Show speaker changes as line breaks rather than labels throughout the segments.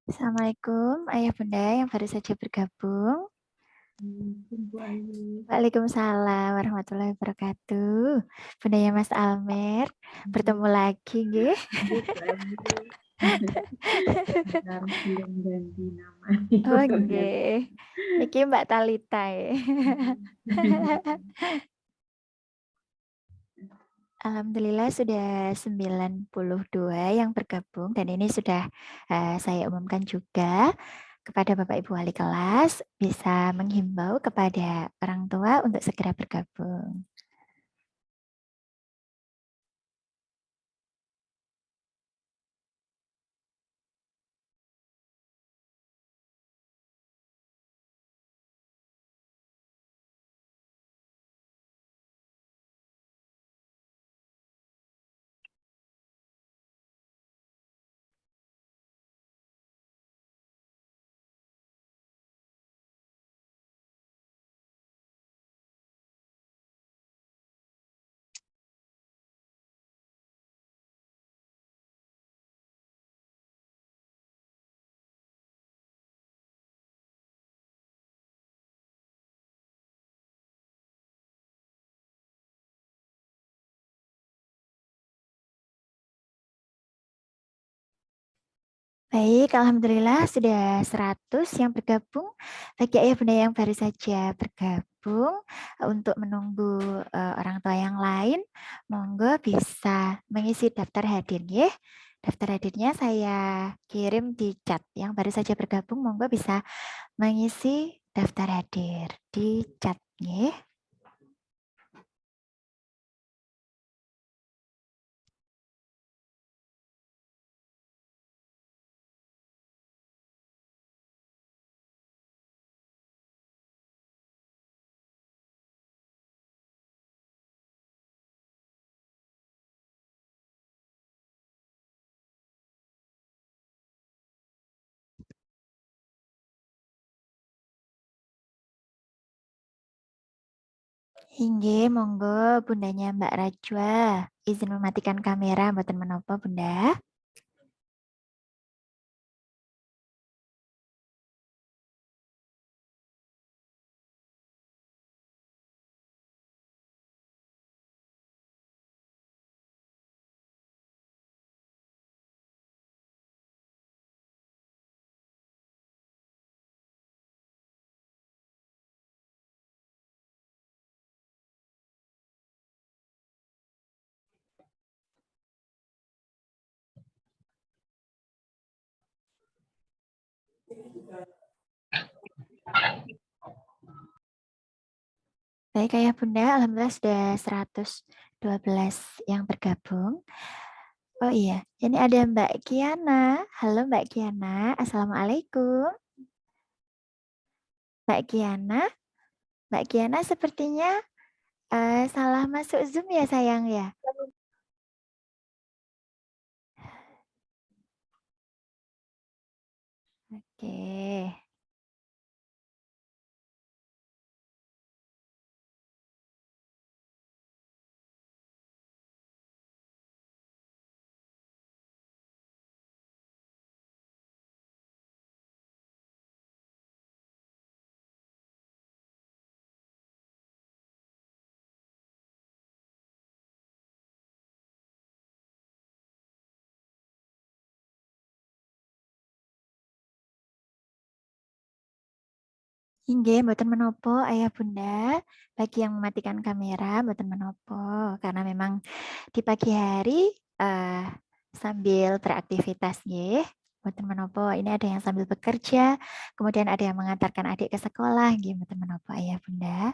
Assalamualaikum, Ayah Bunda yang baru saja bergabung.
Bu Ayu.
Waalaikumsalam warahmatullahi wabarakatuh. Bundanya Mas Almer, bertemu lagi, nggih.
Bu Ayu. Sekarang belum ganti nama.
Oh, nggih. Niki Mbak Talita ya. Alhamdulillah sudah 92 yang bergabung dan ini sudah saya umumkan juga kepada Bapak Ibu Wali kelas bisa menghimbau kepada orang tua untuk segera bergabung. Baik, Alhamdulillah sudah 100 yang bergabung. Bagi ayah bunda yang baru saja bergabung, untuk menunggu orang tua yang lain, monggo bisa mengisi daftar hadir ya. Daftar hadirnya saya kirim di chat. Yang baru saja bergabung, monggo bisa mengisi daftar hadir di chat ya. Hingga monggo bundanya Mbak Rajwa izin mematikan kamera mboten menapa bunda. Baik ayah bunda, alhamdulillah sudah 112 yang bergabung. Oh iya, ini ada Mbak Kiana. Halo Mbak Kiana, Assalamualaikum. Mbak Kiana, Mbak Kiana sepertinya salah masuk Zoom ya sayang ya. Oke. Hingga mboten menopo ayah bunda, bagi yang mematikan kamera mboten menopo karena memang di pagi hari eh, sambil beraktivitas nggih. Mboten menopo, ini ada yang sambil bekerja, kemudian ada yang mengantarkan adik ke sekolah nggih mboten menopo ayah bunda.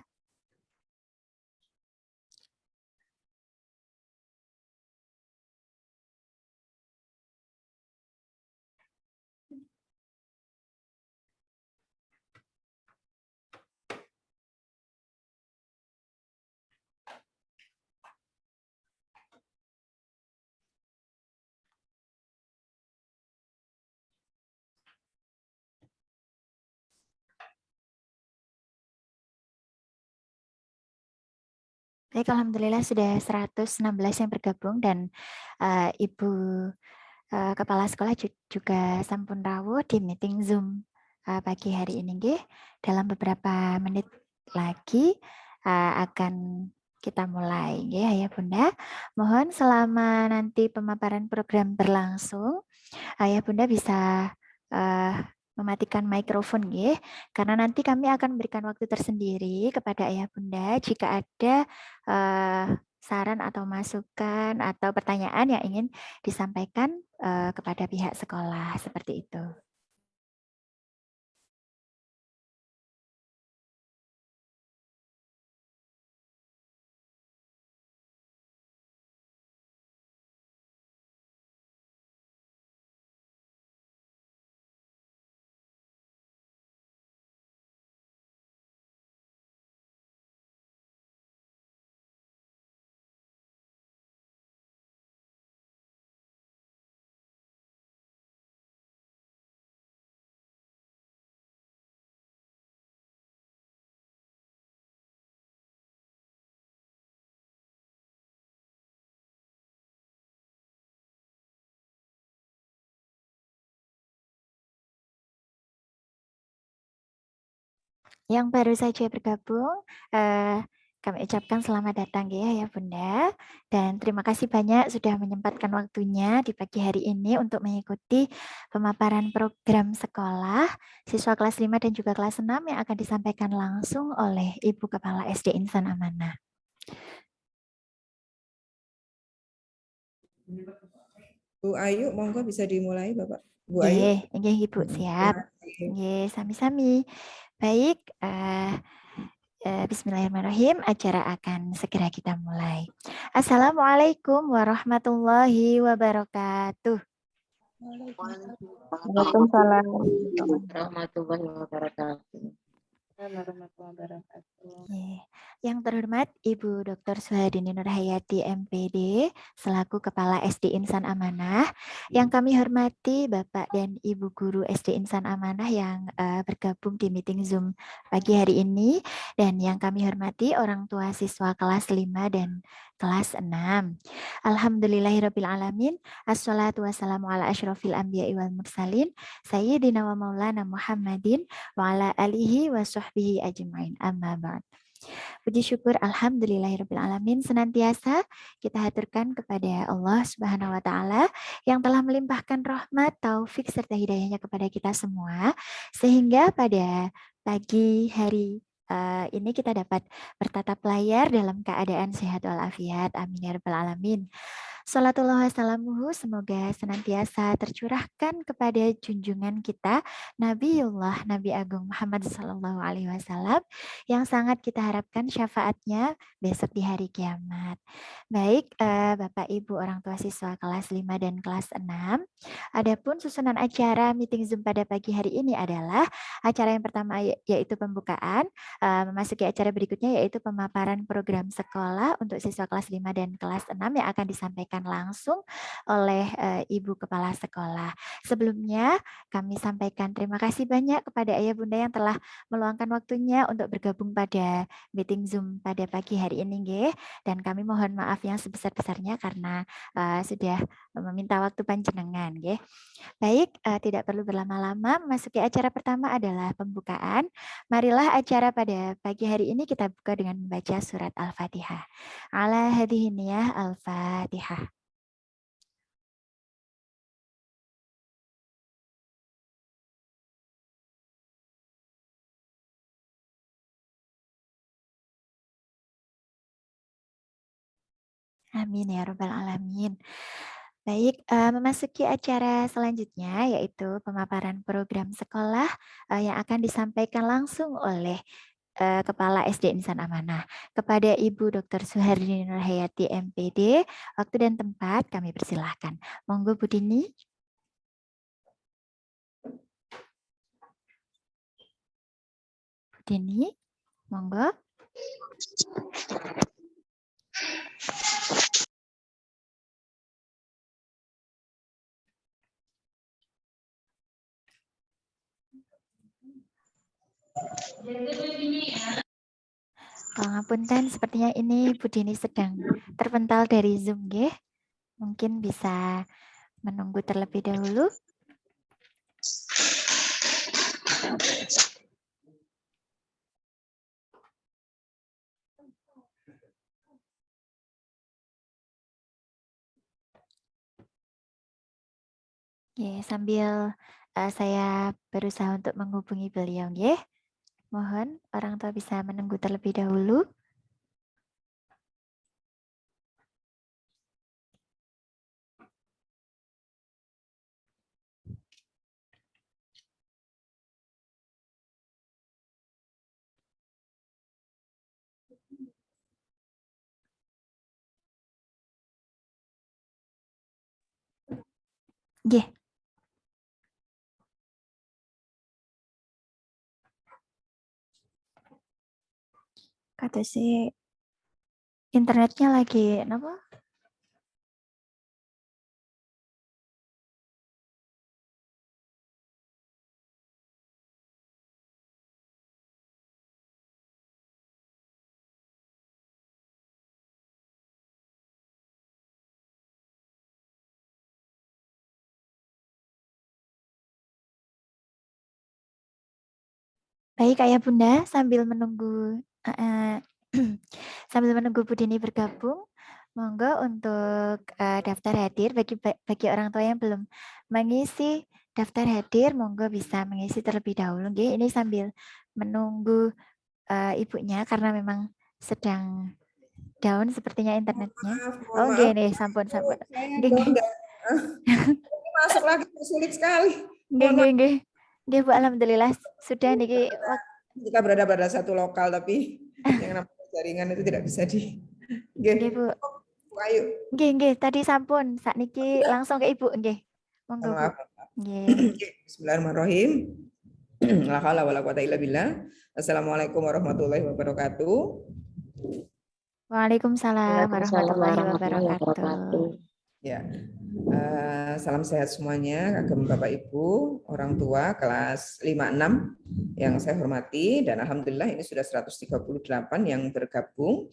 Baik, alhamdulillah sudah 116 yang bergabung dan Ibu kepala sekolah juga sampun rawuh di meeting Zoom pagi hari ini nggih. Dalam beberapa menit lagi akan kita mulai nggih Ayah Bunda. Mohon selama nanti pemaparan program berlangsung, Ayah Bunda bisa mematikan mikrofon nggih, karena nanti kami akan memberikan waktu tersendiri kepada Ayah Bunda jika ada saran atau masukan atau pertanyaan yang ingin disampaikan kepada pihak sekolah seperti itu. Yang baru saja bergabung, kami ucapkan selamat datang ya Bunda. Dan terima kasih banyak sudah menyempatkan waktunya di pagi hari ini untuk mengikuti pemaparan program sekolah siswa kelas 5 dan juga kelas 6 yang akan disampaikan langsung oleh Ibu Kepala SD Insan Amanah.
Bu Ayu, monggo bisa dimulai Bapak. Bu Ayu.
Nggih, Ibu, siap. Nggih, sami-sami. Baik, bismillahirrahmanirrahim, acara akan segera kita mulai. Assalamualaikum warahmatullahi wabarakatuh.
Waalaikumsalam
warahmatullahi wabarakatuh.
Yang terhormat Ibu Dr. Suhadini Nurhayati MPD selaku Kepala SD Insan Amanah. Yang kami hormati Bapak dan Ibu Guru SD Insan Amanah yang bergabung di meeting Zoom pagi hari ini. Dan yang kami hormati orang tua siswa kelas 5 dan kelas 6. Alhamdulillahirrabbilalamin. Assalatu wassalamu ala asyrafil anbiya'i wal mursalin. Sayyidina wa maulana Muhammadin wa ala alihi wa sahbihi ajma'in. Amma ba'd. Puji syukur alhamdulillahirrabbilalamin senantiasa kita haturkan kepada Allah Subhanahu wa taala yang telah melimpahkan rahmat, taufik serta hidayahnya kepada kita semua sehingga pada pagi hari ini kita dapat bertatap layar dalam keadaan sehat walafiat. Amin ya rabbal alamin. Salatullah wassalamuhu semoga senantiasa tercurahkan kepada junjungan kita Nabiullah Nabi Agung Muhammad Sallallahu Alaihi Wasallam yang sangat kita harapkan syafaatnya besok di hari kiamat. Baik, Bapak Ibu orang tua siswa kelas 5 dan kelas 6. Adapun susunan acara meeting Zoom pada pagi hari ini adalah acara yang pertama yaitu pembukaan, memasuki acara berikutnya yaitu pemaparan program sekolah untuk siswa kelas 5 dan kelas 6 yang akan disampaikan langsung oleh Ibu Kepala Sekolah. Sebelumnya kami sampaikan terima kasih banyak kepada Ayah Bunda yang telah meluangkan waktunya untuk bergabung pada meeting Zoom pada pagi hari ini, nggih. Dan kami mohon maaf yang sebesar-besarnya karena sudah meminta waktu panjenengan, nggih. Baik, tidak perlu berlama-lama, memasuki acara pertama adalah pembukaan. Marilah acara pada pagi hari ini kita buka dengan membaca surat Al-Fatihah. Ala hadhihi niyah Al-Fatihah. Amin ya rabbal alamin. Baik, memasuki acara selanjutnya yaitu pemaparan program sekolah yang akan disampaikan langsung oleh Kepala SD Insan Amanah. Kepada Ibu Dr. Suhardini Nurhayati MPD, waktu dan tempat kami persilahkan. Monggo Bu Dini. Bu Dini, monggo. Pangapunten, sepertinya ini Bu Dini sedang terpental dari Zoom, nggih. Mungkin bisa menunggu terlebih dahulu. Oke, sambil saya berusaha untuk menghubungi beliau, nggih. Mohon orang tua bisa menunggu terlebih dahulu. Nggih. Kata si internetnya lagi apa? Baik, Ayah Bunda, sambil menunggu sambil menunggu Bu Dini bergabung, monggo untuk daftar hadir bagi orang tua yang belum mengisi daftar hadir, monggo bisa mengisi terlebih dahulu. Nggih, ini sambil menunggu ibunya karena memang sedang down sepertinya internetnya.
Mohon
Oh,
maaf.
nggih, nih, sampun.
Saya
Nggih,
dong
nggih.
ini masuk lagi sulit sekali.
Nggih,
Mohon
nggih,
maaf.
nggih. Nggih, Bu, alhamdulillah sudah niki
Kita berada pada satu lokal tapi yang namanya jaringan itu tidak bisa di.
nggih, Bu.
Bu Ayu.
Nggih, tadi sampun. Sakniki langsung ke Ibu, nggih. Monggo,
Mohon
Bu.
maaf.
Nggih.
Bismillahirrahmanirrahim. La haula wala quwata illa billah. Assalamualaikum warahmatullahi wabarakatuh.
Waalaikumsalam
Waalaikumsalam
warahmatullahi
warahmatullahi
wabarakatuh.
wabarakatuh.
Ya, salam sehat semuanya, kagem Bapak Ibu, orang tua kelas 5-6 yang saya hormati, dan alhamdulillah ini sudah 138 yang bergabung.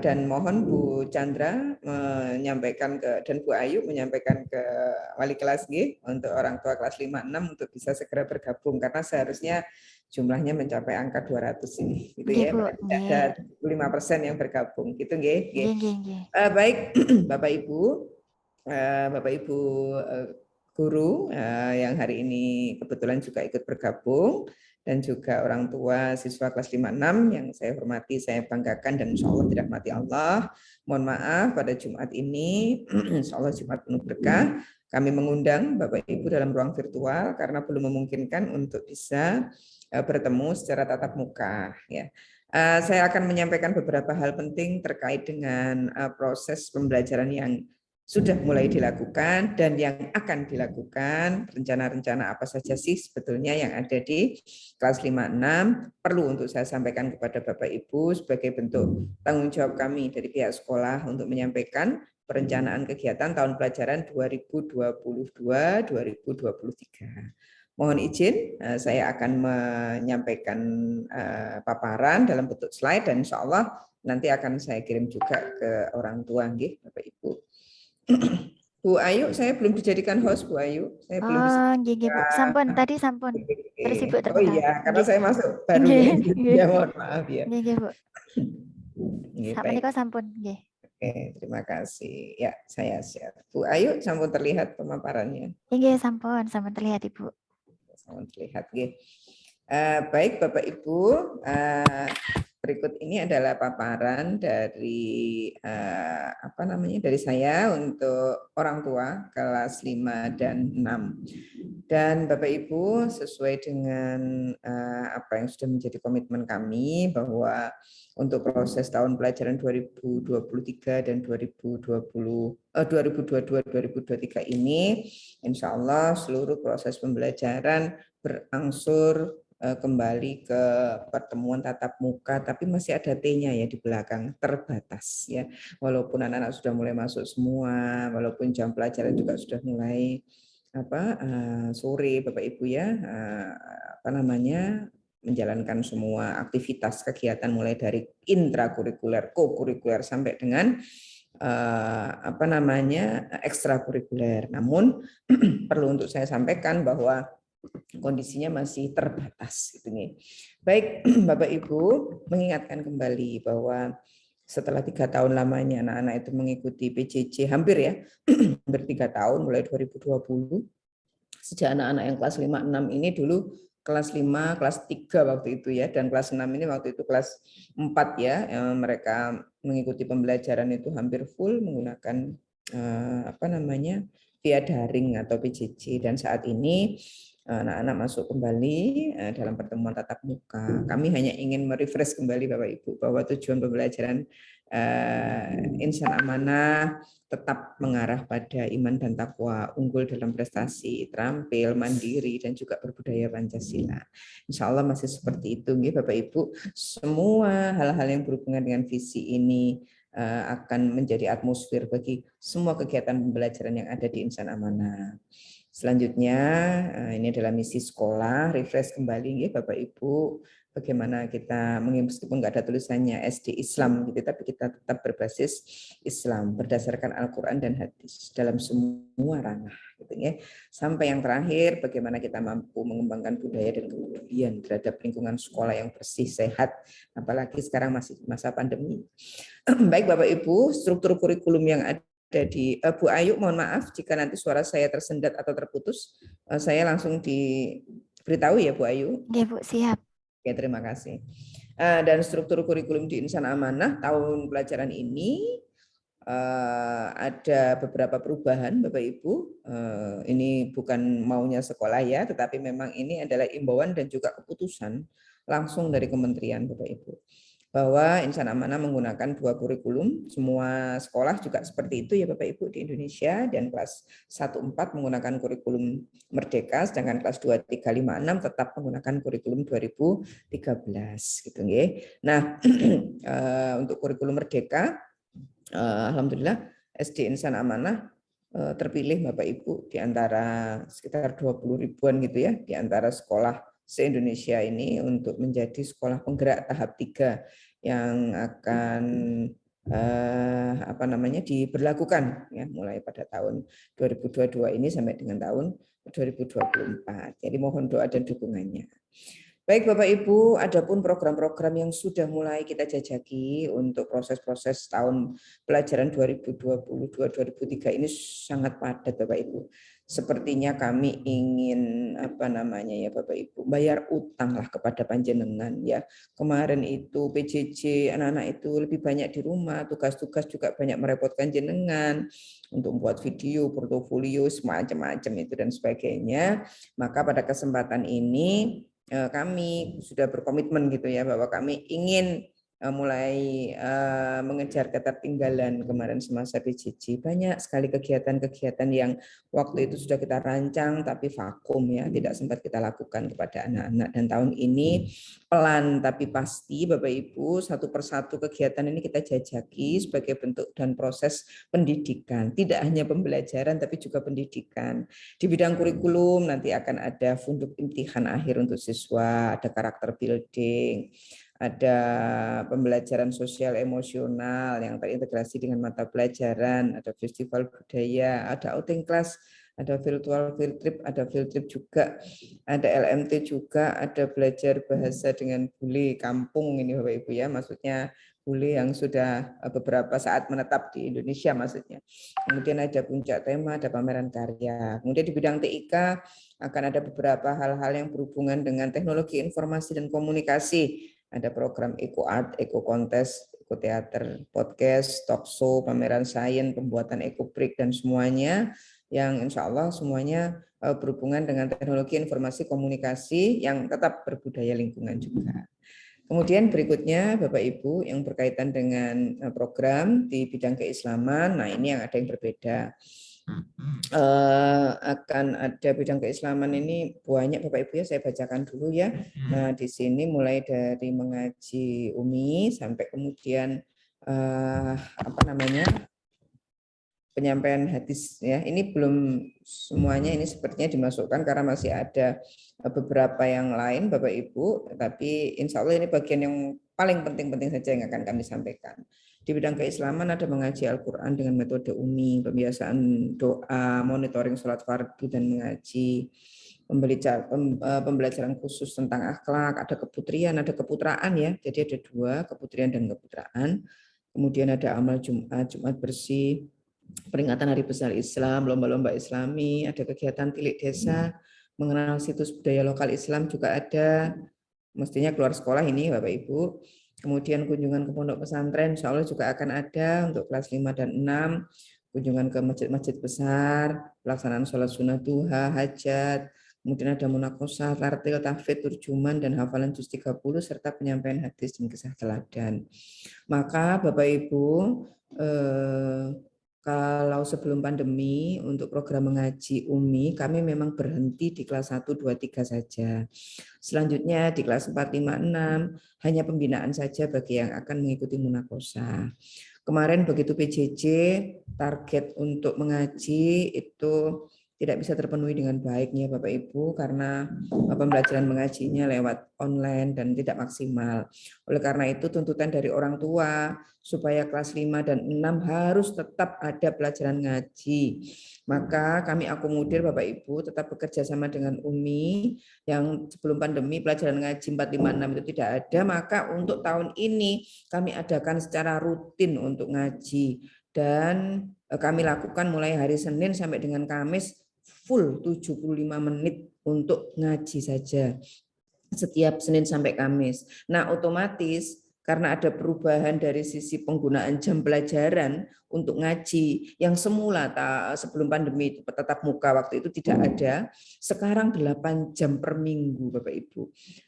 Dan mohon Bu Chandra menyampaikan dan Bu Ayu menyampaikan ke wali kelas G untuk orang tua kelas 5-6 untuk bisa segera bergabung karena seharusnya jumlahnya mencapai angka 200 ini, gitu
Nggih,
ya.
Bu.
Berarti
Nggih.
ada 5% yang bergabung, gitu nggih.
Nggih.
Baik, Bapak Ibu, guru yang hari ini kebetulan juga ikut bergabung, dan juga orang tua siswa kelas 5-6 yang saya hormati, saya banggakan, dan insya Allah dirahmati Allah. Mohon maaf pada Jumat ini, insya Allah Jumat penuh berkah, kami mengundang Bapak Ibu dalam ruang virtual karena belum memungkinkan untuk bisa bertemu secara tatap muka. Ya. Saya akan menyampaikan beberapa hal penting terkait dengan proses pembelajaran yang sudah mulai dilakukan dan yang akan dilakukan, rencana-rencana apa saja sih sebetulnya yang ada di kelas 5-6 perlu untuk saya sampaikan kepada Bapak Ibu sebagai bentuk tanggung jawab kami dari pihak sekolah untuk menyampaikan perencanaan kegiatan tahun pelajaran 2022-2023. Mohon izin, saya akan menyampaikan paparan dalam bentuk slide dan insya Allah nanti akan saya kirim juga ke orang tua, Bapak Ibu. Bu Ayu, saya belum dijadikan host, Bu Ayu. Saya belum bisa.
Nggih, Bu. Sampun, tadi sampun. Terus Ibu
Oh
ternyata.
iya, karena
Nggih.
saya masuk baru ya. Ya, mohon maaf ya.
Nggih, Bu. Sak
Baik.
menika sampun, nggih.
Oke, terima kasih. Ya, saya share. Bu Ayu, sampun terlihat pemaparannya.
Nggih, sampun terlihat, Ibu.
Sampun terlihat, nggih. Baik Bapak Ibu, berikut ini adalah paparan dari dari saya untuk orang tua kelas 5 dan 6. Dan Bapak Ibu, sesuai dengan apa yang sudah menjadi komitmen kami bahwa untuk proses tahun pelajaran 2023 dan 2022-2023 ini, insya Allah seluruh proses pembelajaran berangsur kembali ke pertemuan tatap muka, tapi masih ada T-nya ya di belakang, terbatas ya. Walaupun anak-anak sudah mulai masuk semua, walaupun jam pelajaran juga sudah mulai sore, Bapak Ibu ya, menjalankan semua aktivitas kegiatan mulai dari intrakurikuler, kokurikuler sampai dengan ekstrakurikuler. Namun perlu untuk saya sampaikan bahwa kondisinya masih terbatas gitu nih. Baik, Bapak Ibu, mengingatkan kembali bahwa setelah 3 tahun lamanya anak-anak itu mengikuti PJJ hampir 3 tahun mulai 2020. Sejak anak-anak yang kelas 5, 6 ini dulu kelas 5, kelas 3 waktu itu ya, dan kelas 6 ini waktu itu kelas 4 ya, mereka mengikuti pembelajaran itu hampir full menggunakan via daring atau PJJ, dan saat ini anak-anak masuk kembali dalam pertemuan tatap muka. Kami hanya ingin merefresh kembali Bapak Ibu bahwa tujuan pembelajaran Insan Amanah tetap mengarah pada iman dan takwa, unggul dalam prestasi, terampil, mandiri, dan juga berbudaya Pancasila. Insya Allah masih seperti itu, Bapak Ibu. Semua hal-hal yang berhubungan dengan visi ini akan menjadi atmosfer bagi semua kegiatan pembelajaran yang ada di Insan Amanah. Selanjutnya, ini adalah misi sekolah, refresh kembali ya Bapak Ibu, bagaimana kita, meskipun nggak ada tulisannya SD Islam gitu, tapi kita tetap berbasis Islam berdasarkan Al-Quran dan hadis dalam semua ranah gitu ya. Sampai yang terakhir, bagaimana kita mampu mengembangkan budaya dan kebudayaan terhadap lingkungan sekolah yang bersih, sehat, apalagi sekarang masih masa pandemi. Baik Bapak Ibu, struktur kurikulum yang ada di Bu Ayu, mohon maaf jika nanti suara saya tersendat atau terputus. Saya langsung diberitahu ya Bu Ayu.
Ya Bu, siap.
Oke, terima kasih. Dan struktur kurikulum di Insan Amanah tahun pelajaran ini ada beberapa perubahan Bapak Ibu. Ini bukan maunya sekolah ya, tetapi memang ini adalah imbauan dan juga keputusan langsung dari kementerian Bapak Ibu, bahwa Insan Amanah menggunakan 2 kurikulum. Semua sekolah juga seperti itu ya Bapak Ibu di Indonesia, dan kelas 1-4 menggunakan kurikulum Merdeka, sedangkan kelas 2-3-5-6 tetap menggunakan kurikulum 2013 gitu nggih. Nah, untuk kurikulum Merdeka alhamdulillah SD Insan Amanah terpilih Bapak Ibu di antara sekitar 20 ribuan gitu ya, di antara sekolah se-Indonesia ini untuk menjadi sekolah penggerak tahap 3 yang akan diberlakukan ya mulai pada tahun 2022 ini sampai dengan tahun 2024. Jadi mohon doa dan dukungannya. Baik Bapak Ibu, adapun program-program yang sudah mulai kita jajaki untuk proses-proses tahun pelajaran 2022-2023 ini sangat padat Bapak Ibu. Sepertinya kami ingin Bapak Ibu bayar utang lah kepada panjenengan ya. Kemarin itu PJJ anak-anak itu lebih banyak di rumah, tugas-tugas juga banyak merepotkan jenengan untuk membuat video, portofolio, semacam-macam itu dan sebagainya. Maka pada kesempatan ini kami sudah berkomitmen gitu ya bahwa kami ingin mulai mengejar ketertinggalan. Kemarin semasa PJJ banyak sekali kegiatan-kegiatan yang waktu itu sudah kita rancang tapi vakum ya, tidak sempat kita lakukan kepada anak-anak, dan tahun ini pelan tapi pasti Bapak Ibu satu persatu kegiatan ini kita jajaki sebagai bentuk dan proses pendidikan, tidak hanya pembelajaran tapi juga pendidikan. Di bidang kurikulum nanti akan ada funduk imtihan akhir untuk siswa, ada karakter building, ada pembelajaran sosial emosional yang terintegrasi dengan mata pelajaran, ada festival budaya, ada outing class, ada virtual field trip, ada field trip juga, ada LMT juga, ada belajar bahasa dengan bule kampung ini Bapak Ibu ya, maksudnya bule yang sudah beberapa saat menetap di Indonesia maksudnya. Kemudian ada puncak tema, ada pameran karya. Kemudian di bidang TIK akan ada beberapa hal-hal yang berhubungan dengan teknologi informasi dan komunikasi. Ada program Eco Art, Eco Contest, Eco Theater, podcast, talk show, pameran sains, pembuatan Eco Brick, dan semuanya yang insya Allah semuanya berhubungan dengan teknologi informasi komunikasi yang tetap berbudaya lingkungan juga. Kemudian berikutnya Bapak Ibu yang berkaitan dengan program di bidang keislaman, nah ini yang ada yang berbeda. Akan ada bidang keislaman ini banyak Bapak Ibu ya, saya bacakan dulu ya. Nah di sini mulai dari mengaji Umi sampai kemudian penyampaian hadis ya. Ini belum semuanya, ini sepertinya dimasukkan karena masih ada beberapa yang lain Bapak Ibu, tapi insya Allah ini bagian yang paling penting-penting saja yang akan kami sampaikan. Di bidang keislaman ada mengaji Al-Quran dengan metode Umi, pembiasaan doa, monitoring sholat fardu dan mengaji, pembelajaran khusus tentang akhlak, ada keputrian, ada keputraan ya. Jadi ada dua, keputrian dan keputraan. Kemudian ada amal Jumat, Jumat bersih, peringatan Hari Besar Islam, lomba-lomba Islami, ada kegiatan tilik desa, mengenal situs budaya lokal Islam juga ada. Mestinya keluar sekolah ini Bapak Ibu. Kemudian kunjungan ke pondok pesantren insya Allah juga akan ada untuk kelas 5 dan 6. Kunjungan ke masjid-masjid besar, pelaksanaan sholat sunnah duha, hajat, kemudian ada munakosah, tartil, tahfidz, turjuman, dan hafalan juz 30, serta penyampaian hadis dan kisah teladan. Maka Bapak Ibu, kalau sebelum pandemi untuk program mengaji Umi, kami memang berhenti di kelas 1, 2, 3 saja. Selanjutnya di kelas 4, 5, 6 hanya pembinaan saja bagi yang akan mengikuti munakosah. Kemarin begitu PJJ, target untuk mengaji itu tidak bisa terpenuhi dengan baiknya Bapak Ibu karena pembelajaran mengajinya lewat online dan tidak maksimal. Oleh karena itu tuntutan dari orang tua supaya kelas 5 dan 6 harus tetap ada pelajaran ngaji. Maka kami akomodir Bapak Ibu tetap bekerja sama dengan Umi yang sebelum pandemi pelajaran ngaji 4, 5, 6 itu tidak ada, maka untuk tahun ini kami adakan secara rutin untuk ngaji dan kami lakukan mulai hari Senin sampai dengan Kamis full 75 menit untuk ngaji saja setiap Senin sampai Kamis. Nah, otomatis karena ada perubahan dari sisi penggunaan jam pelajaran untuk ngaji yang semula sebelum pandemi itu tetap muka waktu itu tidak ada, sekarang 8 jam per minggu Bapak Ibu.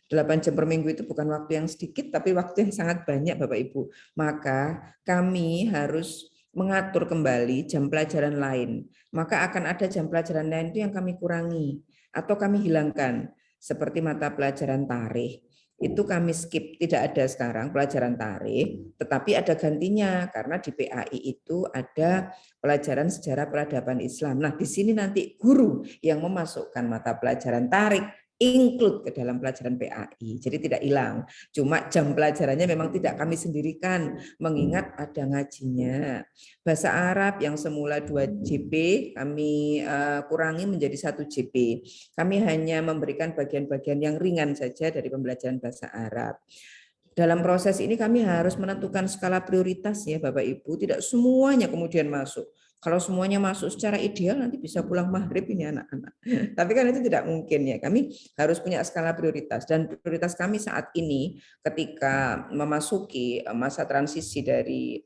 8 jam per minggu itu bukan waktu yang sedikit tapi waktu yang sangat banyak Bapak Ibu. Maka kami harus mengatur kembali jam pelajaran lain. Maka akan ada jam pelajaran lain itu yang kami kurangi atau kami hilangkan. Seperti mata pelajaran tarikh, itu kami skip, tidak ada sekarang pelajaran tarikh, tetapi ada gantinya karena di PAI itu ada pelajaran sejarah peradaban Islam. Nah, di sini nanti guru yang memasukkan mata pelajaran tarikh include ke dalam pelajaran PAI, jadi tidak hilang. Cuma jam pelajarannya memang tidak kami sendirikan, mengingat ada ngajinya. Bahasa Arab yang semula 2 JP kami kurangi menjadi 1 JP. Kami hanya memberikan bagian-bagian yang ringan saja dari pembelajaran bahasa Arab. Dalam proses ini kami harus menentukan skala prioritas ya Bapak Ibu, tidak semuanya kemudian masuk. Kalau semuanya masuk secara ideal nanti bisa pulang maghrib ini anak-anak. Tapi kan itu tidak mungkin ya. Kami harus punya skala prioritas dan prioritas kami saat ini ketika memasuki masa transisi dari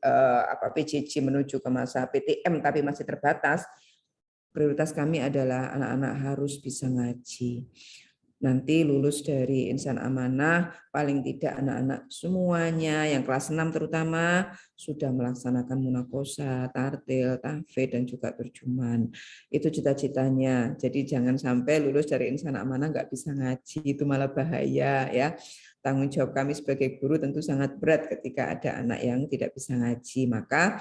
PJJ menuju ke masa PTM tapi masih terbatas. Prioritas kami adalah anak-anak harus bisa ngaji. Nanti lulus dari Insan Amanah, paling tidak anak-anak semuanya, yang kelas 6 terutama, sudah melaksanakan munakosah, tartil, tahfidz, dan juga terjuman. Itu cita-citanya. Jadi jangan sampai lulus dari Insan Amanah nggak bisa ngaji, itu malah bahaya ya. Tanggung jawab kami sebagai guru tentu sangat berat ketika ada anak yang tidak bisa ngaji. Maka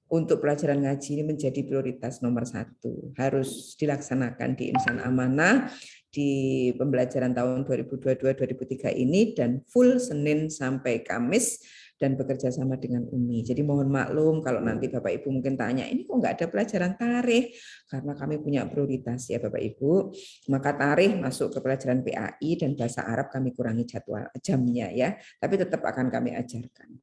untuk pelajaran ngaji ini menjadi prioritas nomor 1. Harus dilaksanakan di Insan Amanah di pembelajaran tahun 2022-2023 ini dan full Senin sampai Kamis dan bekerja sama dengan Umi. Jadi mohon maklum kalau nanti Bapak Ibu mungkin tanya, ini kok nggak ada pelajaran tarikh? Karena kami punya prioritas ya Bapak Ibu. Maka tarikh masuk ke pelajaran PAI dan bahasa Arab kami kurangi jadwal jamnya ya, tapi tetap akan kami ajarkan.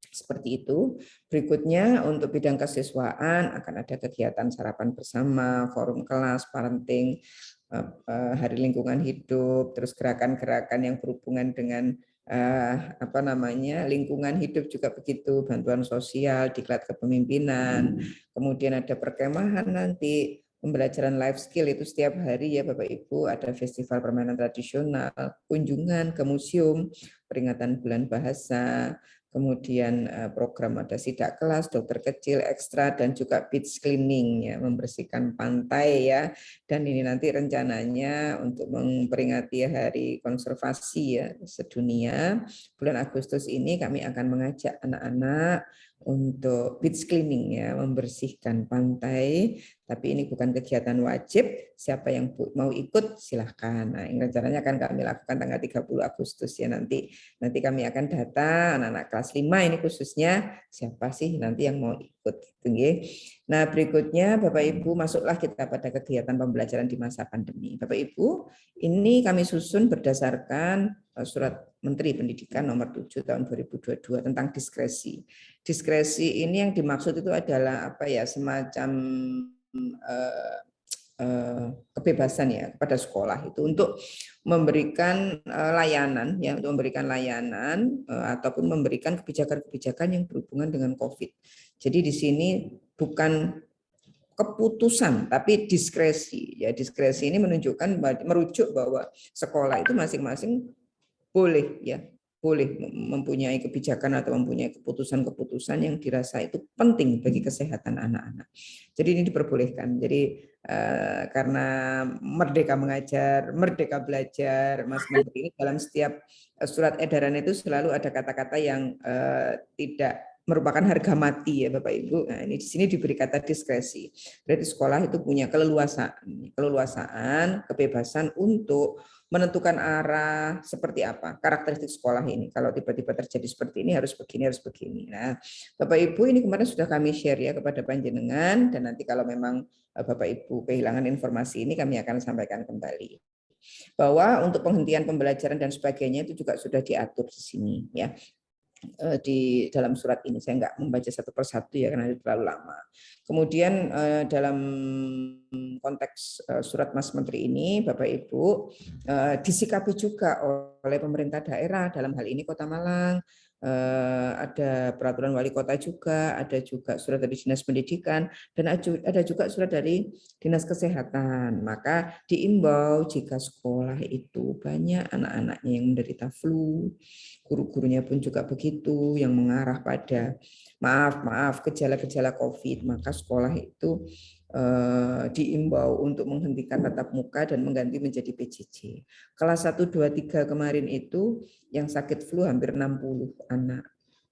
Seperti itu. Berikutnya untuk bidang kesiswaan akan ada kegiatan sarapan bersama, forum kelas, parenting, hari lingkungan hidup, terus gerakan-gerakan yang berhubungan dengan lingkungan hidup juga begitu, bantuan sosial, diklat kepemimpinan, kemudian ada perkemahan nanti, pembelajaran life skill itu setiap hari ya Bapak Ibu, ada festival permainan tradisional, kunjungan ke museum, peringatan bulan bahasa, kemudian program ada sidak kelas, dokter kecil, ekstra, dan juga beach cleaning, ya, membersihkan pantai ya. Dan ini nanti rencananya untuk memperingati Hari Konservasi ya sedunia. Bulan Agustus ini kami akan mengajak anak-anak untuk beach cleaning ya, membersihkan pantai. Tapi ini bukan kegiatan wajib. Siapa yang mau ikut silahkan. Nah, ini rencananya akan kami lakukan tanggal 30 Agustus ya nanti. Nanti kami akan data anak-anak kelas 5 ini khususnya siapa sih nanti yang mau ikut gitu ya. Nah, berikutnya Bapak Ibu masuklah kita pada kegiatan pembelajaran di masa pandemi. Bapak Ibu, ini kami susun berdasarkan Surat Menteri Pendidikan nomor 7 tahun 2022 tentang diskresi. Diskresi ini yang dimaksud itu adalah apa ya, semacam kebebasan ya kepada sekolah itu untuk memberikan layanan ya, untuk memberikan layanan ataupun memberikan kebijakan-kebijakan yang berhubungan dengan COVID. Jadi di sini bukan keputusan tapi diskresi ya. Diskresi ini menunjukkan, merujuk bahwa sekolah itu masing-masing boleh ya, boleh mempunyai kebijakan atau mempunyai keputusan-keputusan yang dirasa itu penting bagi kesehatan anak-anak. Jadi ini diperbolehkan. Jadi karena merdeka mengajar, merdeka belajar, Mas Menteri ini dalam setiap surat edaran itu selalu ada kata-kata yang tidak merupakan harga mati ya Bapak Ibu. Nah, ini di sini diberi kata diskresi. Berarti sekolah itu punya keleluasaan, kebebasan untuk menentukan arah seperti apa karakteristik sekolah ini. Kalau tiba-tiba terjadi seperti ini harus begini, harus begini. Nah, Bapak Ibu ini kemarin sudah kami share ya kepada panjenengan, dan nanti kalau memang Bapak Ibu kehilangan informasi ini kami akan sampaikan kembali. Bahwa untuk penghentian pembelajaran dan sebagainya itu juga sudah diatur di sini ya. Di dalam surat ini saya nggak membaca satu persatu ya karena itu terlalu lama. Kemudian dalam konteks surat Mas Menteri ini Bapak Ibu disikapi juga oleh pemerintah daerah, dalam hal ini Kota Malang, ada peraturan wali kota juga, ada juga surat dari Dinas Pendidikan, dan ada juga surat dari Dinas Kesehatan. Maka diimbau jika sekolah itu banyak anak-anaknya yang menderita flu, guru-gurunya pun juga begitu, yang mengarah pada gejala-gejala COVID, maka sekolah itu diimbau untuk menghentikan tatap muka dan mengganti menjadi PJJ. Kelas 1, 2, 3 kemarin itu yang sakit flu hampir 60 anak.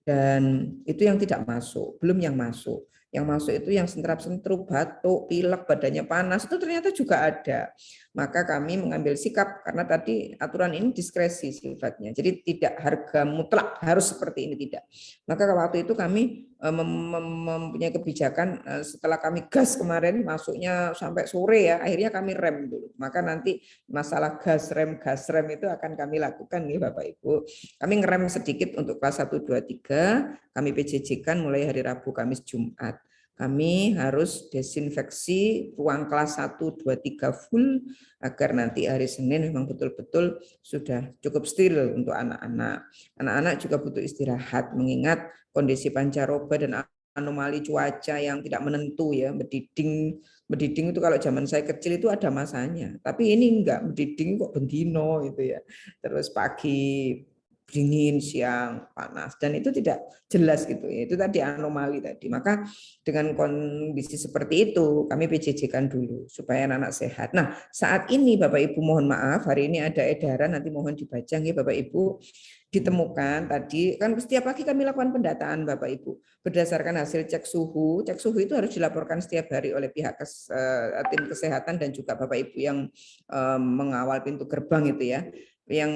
Dan itu yang tidak masuk, belum yang masuk. Yang masuk itu yang sentrap-sentrup, batuk, pilek, badannya panas, itu ternyata juga ada. Maka kami mengambil sikap, karena tadi aturan ini diskresi sifatnya. Jadi tidak harga mutlak, harus seperti ini, tidak. Maka waktu itu kami mempunyai kebijakan, setelah kami gas kemarin, masuknya sampai sore ya, akhirnya kami rem dulu. Maka nanti masalah gas rem itu akan kami lakukan nih Bapak Ibu. Kami ngerem sedikit untuk kelas 1, 2, 3, kami PJJ-kan mulai hari Rabu, Kamis, Jumat. Kami harus desinfeksi ruang kelas 1, 2, 3 full agar nanti hari Senin memang betul-betul sudah cukup steril untuk anak-anak. Anak-anak juga butuh istirahat mengingat kondisi pancaroba dan anomali cuaca yang tidak menentu ya, mendiding itu kalau zaman saya kecil itu ada masanya. Tapi ini enggak, mendiding kok bendino gitu ya. Terus pagi dingin, siang panas, dan itu tidak jelas gitu ya. Itu tadi anomali tadi. Maka dengan kondisi seperti itu kami PJJ-kan dulu supaya anak-anak sehat. Nah, saat ini Bapak Ibu mohon maaf, hari ini ada edaran, nanti mohon dibaca ya Bapak Ibu. Ditemukan tadi kan setiap pagi kami lakukan pendataan Bapak Ibu berdasarkan hasil cek suhu. Cek suhu itu harus dilaporkan setiap hari oleh pihak tim kesehatan dan juga Bapak Ibu yang mengawal pintu gerbang itu ya. Yang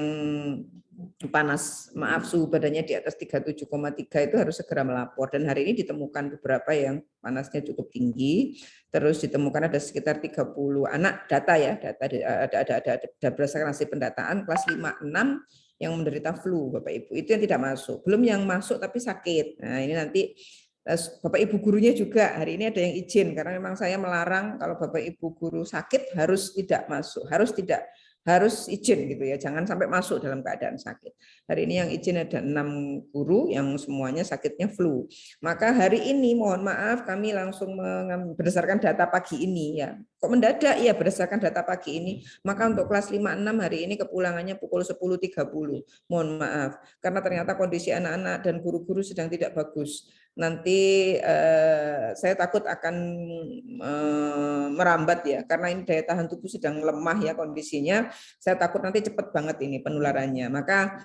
panas, maaf suhu badannya di atas 37,3 itu harus segera melapor, dan hari ini ditemukan beberapa yang panasnya cukup tinggi. Terus ditemukan ada sekitar 30 anak, data ya, ada berdasarkan hasil pendataan kelas 5, 6 yang menderita flu Bapak Ibu. Itu yang tidak masuk, belum yang masuk tapi sakit. Nah, ini nanti Bapak Ibu gurunya juga hari ini ada yang izin, karena memang saya melarang kalau Bapak Ibu guru sakit harus tidak masuk, harus izin gitu ya, jangan sampai masuk dalam keadaan sakit. Hari ini yang izin ada 6 guru yang semuanya sakitnya flu. Maka hari ini mohon maaf kami langsung berdasarkan data pagi ini ya, Kok mendadak? Ya berdasarkan data pagi ini. Maka untuk kelas 5-6 hari ini kepulangannya pukul 10.30. Mohon maaf, karena ternyata kondisi anak-anak dan guru-guru sedang tidak bagus. Nanti saya takut akan merambat ya, karena ini daya tahan tubuh sedang lemah ya kondisinya. Saya takut nanti cepat banget ini penularannya. Maka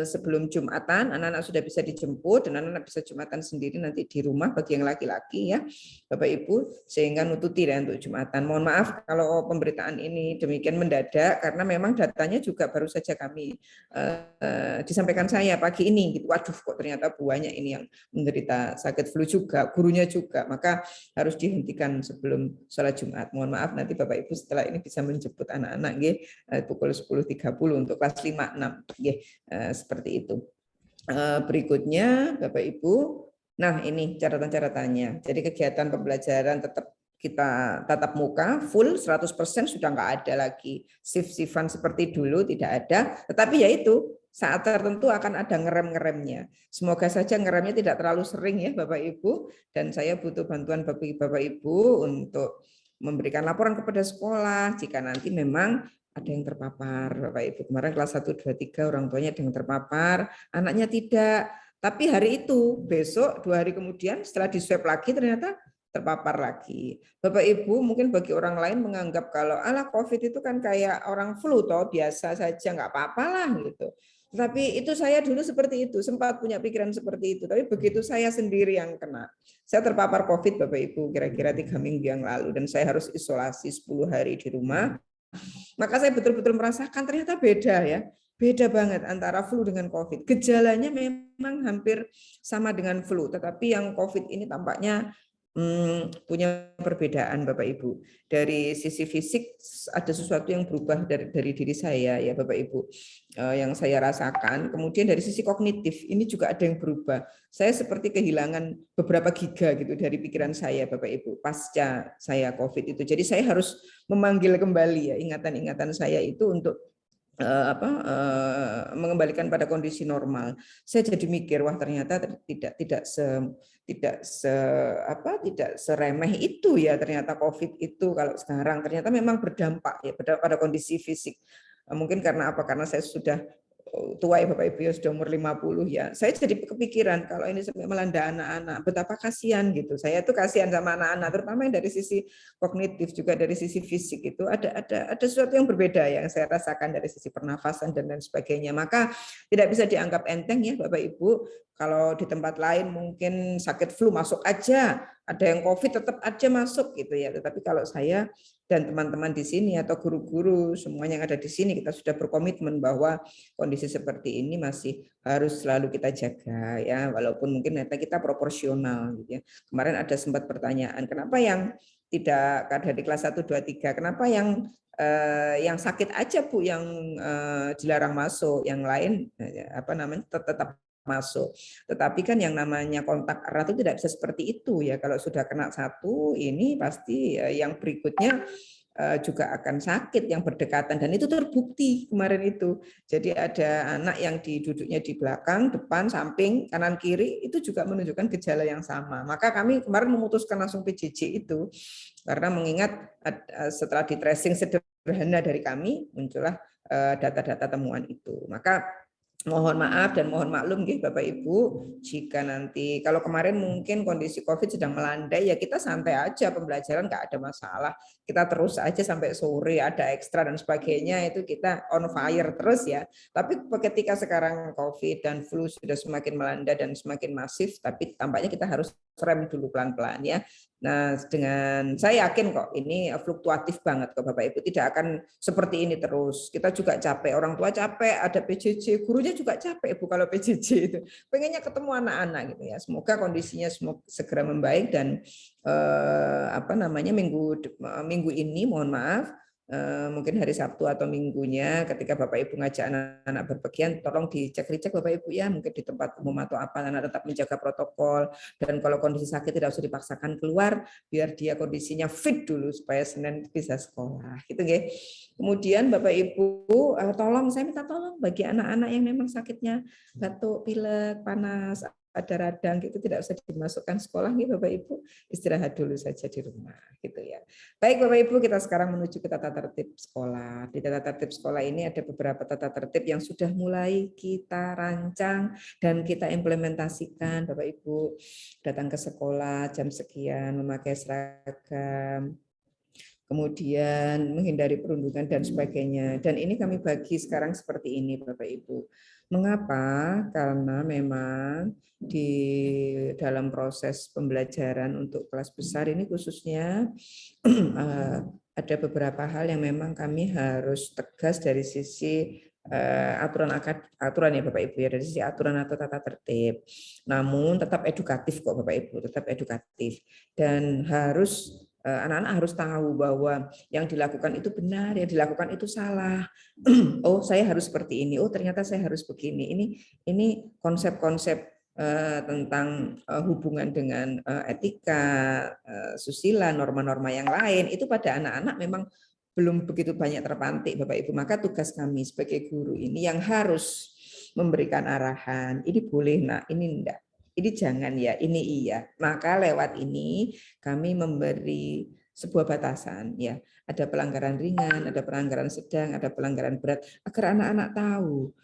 sebelum Jumatan anak-anak sudah bisa dijemput dan anak-anak bisa Jumatan sendiri nanti di rumah bagi yang laki-laki ya Bapak Ibu, sehingga nututi ya untuk Jumatan. Mohon maaf kalau pemberitaan ini demikian mendadak karena memang datanya juga baru saja kami disampaikan saya pagi ini gitu. Waduh kok ternyata banyak ini yang menderita sakit flu juga, gurunya juga, maka harus dihentikan sebelum sholat Jumat. Mohon maaf nanti Bapak Ibu setelah ini bisa menjemput anak-anak pukul 10.30 untuk kelas 5-6 seperti itu. Berikutnya Bapak Ibu, nah ini catatan-catatannya. Jadi kegiatan pembelajaran tetap kita tatap muka full 100% sudah nggak ada lagi shift-shiftan seperti dulu, tidak ada. Tetapi ya itu saat tertentu akan ada ngerem-ngeremnya. Semoga saja ngeremnya tidak terlalu sering ya Bapak Ibu, dan saya butuh bantuan Bapak Ibu untuk memberikan laporan kepada sekolah jika nanti memang ada yang terpapar. Bapak Ibu kemarin kelas 1, 2, 3 orang tuanya ada yang terpapar, anaknya tidak. Tapi hari itu, besok 2 hari kemudian setelah di swab lagi ternyata terpapar lagi. Bapak Ibu mungkin bagi orang lain menganggap kalau ala COVID itu kan kayak orang flu toh biasa saja nggak apa-apa lah gitu. Tapi itu saya dulu seperti itu, sempat punya pikiran seperti itu. Tapi begitu saya sendiri yang kena, saya terpapar COVID Bapak Ibu kira-kira 3 minggu yang lalu dan saya harus isolasi 10 hari di rumah. Maka saya betul-betul merasakan ternyata beda ya. Beda banget antara flu dengan COVID. Gejalanya memang hampir sama dengan flu, tetapi yang COVID ini tampaknya punya perbedaan Bapak Ibu. Dari sisi fisik ada sesuatu yang berubah dari diri saya ya Bapak Ibu, yang saya rasakan. Kemudian dari sisi kognitif ini juga ada yang berubah. Saya seperti kehilangan beberapa giga gitu dari pikiran saya Bapak Ibu pasca saya COVID itu. Jadi saya harus memanggil kembali ya ingatan-ingatan saya itu untuk mengembalikan pada kondisi normal. Saya jadi mikir wah ternyata tidak seremeh itu ya ternyata COVID itu kalau sekarang ternyata memang berdampak ya pada kondisi fisik. Mungkin karena apa? Karena saya sudah tua ya Bapak Ibu ya sudah umur 50 ya. Saya jadi kepikiran kalau ini sampai melanda anak-anak betapa kasihan gitu. Saya tuh kasihan sama anak-anak terutama yang dari sisi kognitif juga dari sisi fisik itu ada sesuatu yang berbeda yang saya rasakan dari sisi pernafasan dan lain sebagainya. Maka tidak bisa dianggap enteng ya Bapak Ibu. Kalau di tempat lain mungkin sakit flu masuk aja, ada yang COVID tetap aja masuk gitu ya. Tetapi kalau saya dan teman-teman di sini atau guru-guru semuanya yang ada di sini kita sudah berkomitmen bahwa kondisi seperti ini masih harus selalu kita jaga ya walaupun mungkin ternyata kita proporsional gitu ya. Kemarin ada sempat pertanyaan kenapa yang tidak dari kelas 1 2 3 kenapa yang sakit aja Bu yang dilarang masuk, yang lain tetap masuk. Tetapi kan yang namanya kontak erat itu tidak bisa seperti itu ya. Kalau sudah kena satu ini pasti yang berikutnya juga akan sakit yang berdekatan dan itu terbukti kemarin itu. Jadi ada anak yang duduknya di belakang, depan, samping, kanan, kiri itu juga menunjukkan gejala yang sama. Maka kami kemarin memutuskan langsung PJJ itu karena mengingat setelah di tracing sederhana dari kami muncullah data-data temuan itu. Maka mohon maaf dan mohon maklum Bapak Ibu jika nanti kalau kemarin mungkin kondisi COVID sedang melandai ya kita santai aja pembelajaran nggak ada masalah, kita terus aja sampai sore ada ekstra dan sebagainya itu kita on fire terus ya. Tapi ketika sekarang COVID dan flu sudah semakin melanda dan semakin masif, tapi tampaknya kita harus rem dulu pelan-pelan ya. Nah, dengan saya yakin kok ini fluktuatif banget kok Bapak Ibu, tidak akan seperti ini terus. Kita juga capek, orang tua capek, ada PJJ, gurunya juga capek Bu kalau PJJ itu. Pengennya ketemu anak-anak gitu ya. Semoga kondisinya segera membaik dan minggu ini mohon maaf mungkin hari Sabtu atau Minggunya ketika Bapak Ibu ngajak anak-anak berpergian tolong dicek-cek Bapak Ibu ya mungkin di tempat umum atau apa anak tetap menjaga protokol dan kalau kondisi sakit tidak usah dipaksakan keluar biar dia kondisinya fit dulu supaya Senin bisa sekolah gitu nggih. Kemudian Bapak Ibu tolong saya minta tolong bagi anak-anak yang memang sakitnya batuk, pilek, panas ada radang gitu tidak usah dimasukkan sekolah nih Bapak Ibu, istirahat dulu saja di rumah gitu ya. Baik Bapak Ibu, kita sekarang menuju ke tata tertib sekolah. Di tata tertib sekolah ini ada beberapa tata tertib yang sudah mulai kita rancang dan kita implementasikan. Bapak Ibu datang ke sekolah jam sekian, memakai seragam, kemudian menghindari perundungan dan sebagainya. Dan ini kami bagi sekarang seperti ini Bapak Ibu. Mengapa? Karena memang di dalam proses pembelajaran untuk kelas besar ini khususnya ada beberapa hal yang memang kami harus tegas dari sisi aturan ya Bapak Ibu ya, dari sisi aturan atau tata tertib. Namun tetap edukatif kok Bapak Ibu, tetap edukatif dan harus anak-anak harus tahu bahwa yang dilakukan itu benar, yang dilakukan itu salah. Oh, saya harus seperti ini. Oh, ternyata saya harus begini. Ini konsep-konsep tentang hubungan dengan etika, susila, norma-norma yang lain itu pada anak-anak memang belum begitu banyak terpantik Bapak Ibu. Maka tugas kami sebagai guru ini yang harus memberikan arahan. Ini boleh, nak, ini enggak. Ini jangan ya, ini iya. Maka lewat ini kami memberi sebuah batasan ya. Ada pelanggaran ringan, ada pelanggaran sedang, ada pelanggaran berat agar anak-anak tahu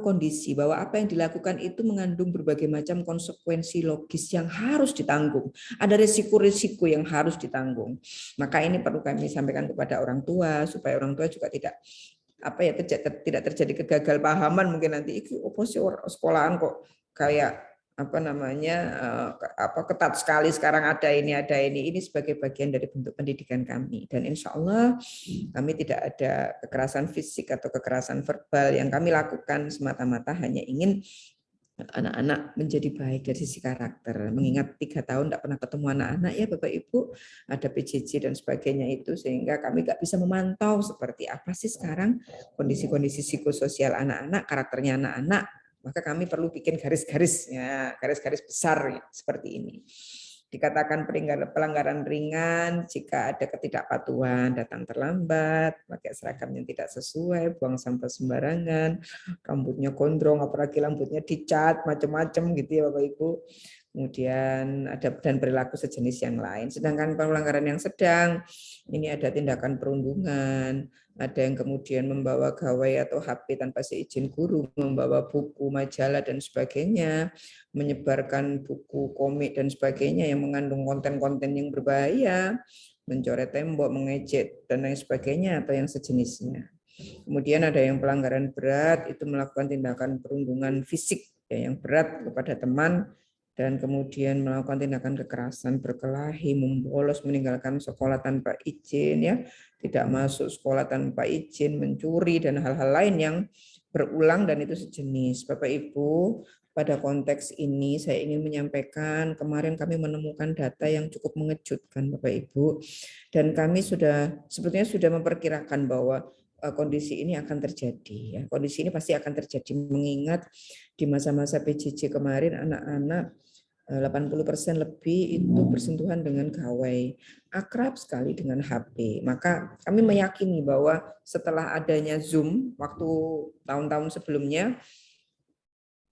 kondisi bahwa apa yang dilakukan itu mengandung berbagai macam konsekuensi logis yang harus ditanggung. Ada risiko-risiko yang harus ditanggung. Maka ini perlu kami sampaikan kepada orang tua supaya orang tua juga tidak tidak terjadi kegagalpahaman mungkin nanti oposisi sekolahan kok kayak ketat sekali sekarang ada ini sebagai bagian dari bentuk pendidikan kami dan insya Allah kami tidak ada kekerasan fisik atau kekerasan verbal yang kami lakukan semata-mata hanya ingin anak-anak menjadi baik dari sisi karakter. Mengingat 3 tahun tidak pernah ketemu anak-anak ya Bapak Ibu, ada PJJ dan sebagainya itu sehingga kami nggak bisa memantau seperti apa sih sekarang kondisi-kondisi psikososial anak-anak, karakternya anak-anak. Maka kami perlu bikin garis-garisnya, garis-garis besar seperti ini. Dikatakan pelanggaran ringan jika ada ketidakpatuhan, datang terlambat, pakai seragam yang tidak sesuai, buang sampah sembarangan, rambutnya gondrong, apalagi rambutnya dicat, macam-macam gitu ya Bapak Ibu. Kemudian ada dan perilaku sejenis yang lain. Sedangkan pelanggaran yang sedang, ini ada tindakan perundungan, ada yang kemudian membawa gawai atau HP tanpa seizin guru, membawa buku, majalah, dan sebagainya, menyebarkan buku, komik, dan sebagainya yang mengandung konten-konten yang berbahaya, mencoret tembok, mengejek, dan lain sebagainya, atau yang sejenisnya. Kemudian ada yang pelanggaran berat, itu melakukan tindakan perundungan fisik yang berat kepada teman, dan kemudian melakukan tindakan kekerasan, berkelahi, membolos, meninggalkan sekolah tanpa izin, ya, tidak masuk sekolah tanpa izin, mencuri, dan hal-hal lain yang berulang dan itu sejenis. Bapak Ibu, pada konteks ini saya ingin menyampaikan kemarin kami menemukan data yang cukup mengejutkan Bapak Ibu, dan kami sebetulnya sudah memperkirakan bahwa kondisi ini akan terjadi. Ya. Kondisi ini pasti akan terjadi mengingat di masa-masa PJJ kemarin anak-anak 80% lebih itu bersentuhan dengan gawai, akrab sekali dengan HP. Maka kami meyakini bahwa setelah adanya Zoom waktu tahun-tahun sebelumnya,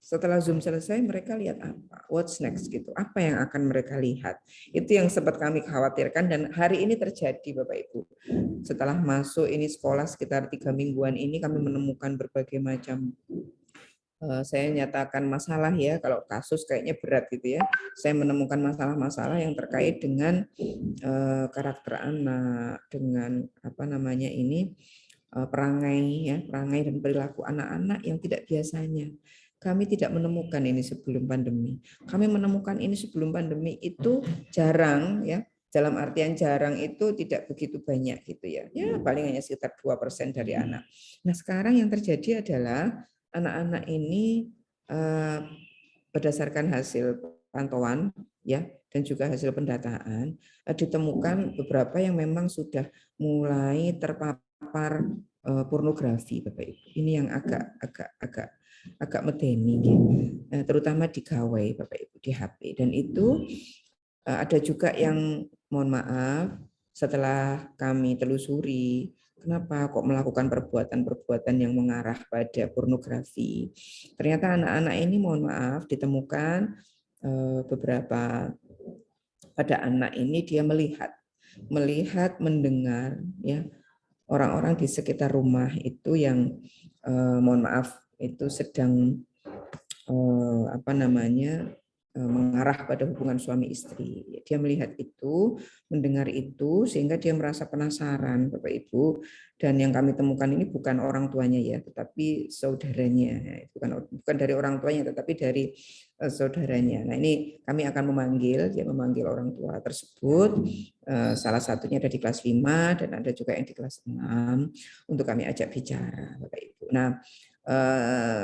setelah Zoom selesai mereka lihat apa, what's next gitu, apa yang akan mereka lihat. Itu yang sempat kami khawatirkan dan hari ini terjadi Bapak Ibu. Setelah masuk ini sekolah sekitar 3 mingguan ini kami menemukan berbagai macam saya nyatakan masalah ya, kalau kasus kayaknya berat gitu ya. Saya menemukan masalah-masalah yang terkait dengan karakter anak, dengan perangai ya, perangai dan perilaku anak-anak yang tidak biasanya. Kami tidak menemukan ini sebelum pandemi. Kami menemukan ini sebelum pandemi itu jarang ya. Dalam artian jarang itu tidak begitu banyak gitu ya. Ya paling hanya sekitar 2% dari anak. Nah, sekarang yang terjadi adalah anak-anak ini berdasarkan hasil pantauan ya dan juga hasil pendataan ditemukan beberapa yang memang sudah mulai terpapar pornografi Bapak Ibu. Ini yang agak medeni gitu. Terutama di gawai Bapak Ibu di HP dan itu ada juga yang mohon maaf setelah kami telusuri kenapa kok melakukan perbuatan-perbuatan yang mengarah pada pornografi. Ternyata anak-anak ini mohon maaf ditemukan beberapa pada anak ini dia melihat, mendengar ya orang-orang di sekitar rumah itu yang mohon maaf itu sedang mengarah pada hubungan suami istri. Dia melihat itu, mendengar itu, sehingga dia merasa penasaran, Bapak Ibu. Dan yang kami temukan ini bukan orang tuanya ya, tetapi saudaranya. Bukan dari orang tuanya, tetapi dari saudaranya. Nah ini kami akan memanggil orang tua tersebut. Salah satunya ada di kelas 5 dan ada juga yang di kelas 6 untuk kami ajak bicara, Bapak Ibu. Nah,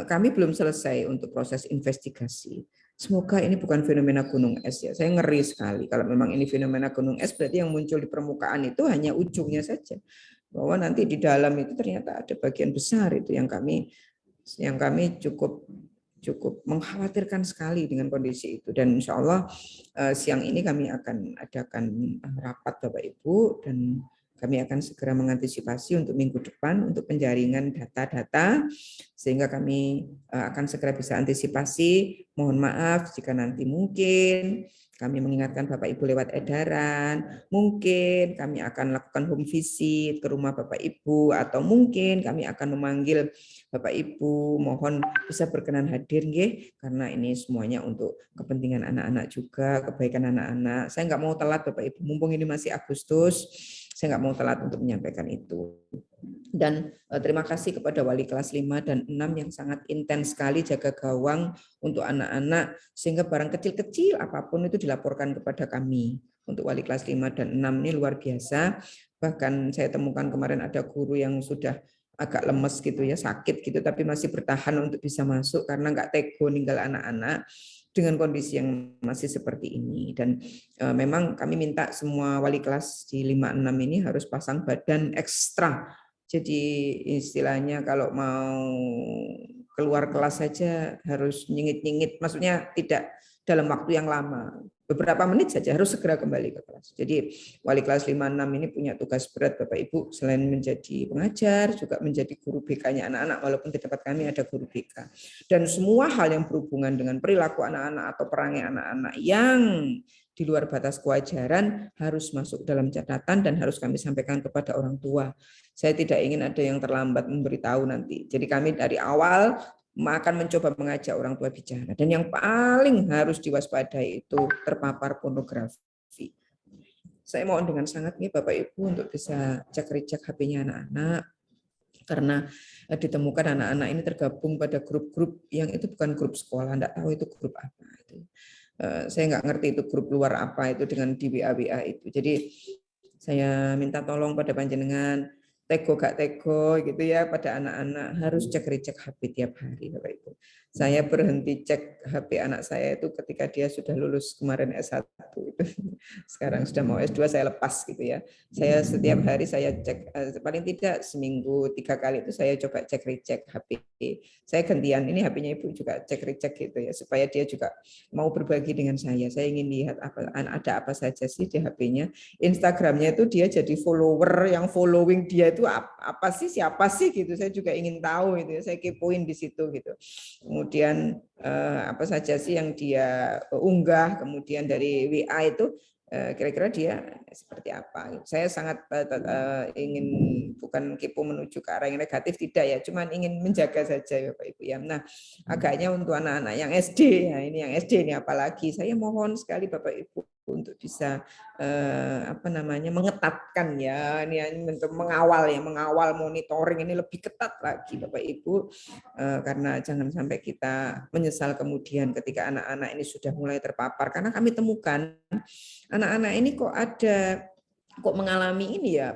kami belum selesai untuk proses investigasi. Semoga ini bukan fenomena gunung es ya. Saya ngeri sekali kalau memang ini fenomena gunung es, berarti yang muncul di permukaan itu hanya ujungnya saja. Bahwa nanti di dalam itu ternyata ada bagian besar itu yang kami cukup mengkhawatirkan sekali dengan kondisi itu. Dan insya Allah siang ini kami akan adakan rapat Bapak Ibu dan kami akan segera mengantisipasi untuk minggu depan untuk penjaringan data-data sehingga kami akan segera bisa antisipasi. Mohon maaf jika nanti mungkin kami mengingatkan Bapak Ibu lewat edaran, mungkin kami akan lakukan home visit ke rumah Bapak Ibu atau mungkin kami akan memanggil Bapak Ibu, mohon bisa berkenan hadir nggih karena ini semuanya untuk kepentingan anak-anak juga, kebaikan anak-anak. Saya nggak mau telat Bapak Ibu, mumpung ini masih Agustus. Saya nggak mau telat untuk menyampaikan itu. Dan terima kasih kepada wali kelas 5 dan 6 yang sangat intens sekali jaga gawang untuk anak-anak sehingga barang kecil-kecil apapun itu dilaporkan kepada kami. Untuk wali kelas 5 dan 6 ini luar biasa. Bahkan saya temukan kemarin ada guru yang sudah agak lemes gitu ya, sakit gitu tapi masih bertahan untuk bisa masuk karena nggak tego ninggal anak-anak dengan kondisi yang masih seperti ini. Dan memang kami minta semua wali kelas di 5-6 ini harus pasang badan ekstra. Jadi istilahnya kalau mau keluar kelas saja harus nyingit-nyingit, maksudnya tidak dalam waktu yang lama. Beberapa menit saja harus segera kembali ke kelas. Jadi wali kelas 5-6 ini punya tugas berat Bapak Ibu, selain menjadi pengajar juga menjadi guru BK-nya anak-anak walaupun di tempat kami ada guru BK. Dan semua hal yang berhubungan dengan perilaku anak-anak atau perangai anak-anak yang di luar batas kewajaran harus masuk dalam catatan dan harus kami sampaikan kepada orang tua. Saya tidak ingin ada yang terlambat memberitahu nanti. Jadi kami dari awal akan mencoba mengajak orang tua bicara. Dan yang paling harus diwaspadai itu terpapar pornografi. Saya mohon dengan sangat nih Bapak Ibu untuk bisa cek-recek HP-nya anak-anak. Karena ditemukan anak-anak ini tergabung pada grup-grup yang itu bukan grup sekolah, enggak tahu itu grup apa itu. Saya nggak ngerti itu grup luar apa itu dengan di WA itu. Jadi saya minta tolong pada panjenengan tego gak tego gitu ya pada anak-anak harus cek-recek HP tiap hari Bapak Ibu. Saya berhenti cek HP anak saya itu ketika dia sudah lulus kemarin S1 itu. Sekarang sudah mau S2 saya lepas gitu ya. Saya setiap hari saya cek paling tidak seminggu 3 kali itu saya coba cek-recek HP. Saya gantian ini HP-nya Ibu juga cek-recek gitu ya supaya dia juga mau berbagi dengan saya. Saya ingin lihat ada apa saja sih di HP-nya. Instagramnya itu dia jadi follower yang following dia itu apa sih siapa sih gitu. Saya juga ingin tahu itu. Saya kepoin di situ gitu. Kemudian apa saja sih yang dia unggah, kemudian dari WA itu kira-kira dia seperti apa. Saya sangat ingin bukan kepo menuju ke arah yang negatif tidak ya, cuman ingin menjaga saja Bapak Ibu ya. Nah, agaknya untuk anak-anak yang SD ya, ini yang SD ini apalagi saya mohon sekali Bapak Ibu untuk bisa mengetatkan ya, ini untuk mengawal monitoring ini lebih ketat lagi Bapak Ibu karena jangan sampai kita menyesal kemudian ketika anak-anak ini sudah mulai terpapar karena kami temukan anak-anak ini kok mengalami ini ya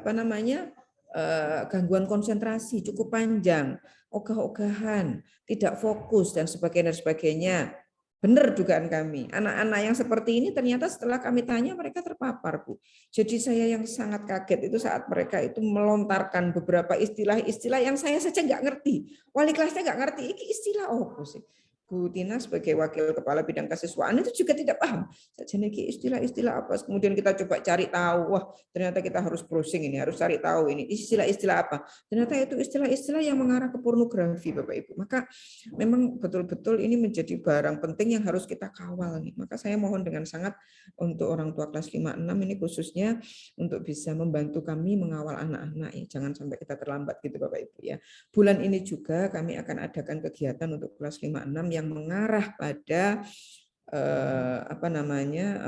gangguan konsentrasi cukup panjang, ogah-ogahan, tidak fokus dan sebagainya. Benar dugaan kami. Anak-anak yang seperti ini ternyata setelah kami tanya mereka terpapar, Bu. Jadi saya yang sangat kaget itu saat mereka itu melontarkan beberapa istilah-istilah yang saya saja nggak ngerti. Wali kelasnya nggak ngerti, ini istilah apa sih? Bu Tina sebagai wakil kepala bidang kesiswaan itu juga tidak paham. Sajane iki istilah-istilah apa. Kemudian kita coba cari tahu. Wah, ternyata kita harus browsing ini, harus cari tahu ini istilah-istilah apa. Ternyata itu istilah-istilah yang mengarah ke pornografi, Bapak Ibu. Maka memang betul-betul ini menjadi barang penting yang harus kita kawal nih. Maka saya mohon dengan sangat untuk orang tua kelas 5-6 ini khususnya untuk bisa membantu kami mengawal anak-anak ya. Jangan sampai kita terlambat gitu Bapak Ibu ya. Bulan ini juga kami akan adakan kegiatan untuk kelas 5-6 yang mengarah pada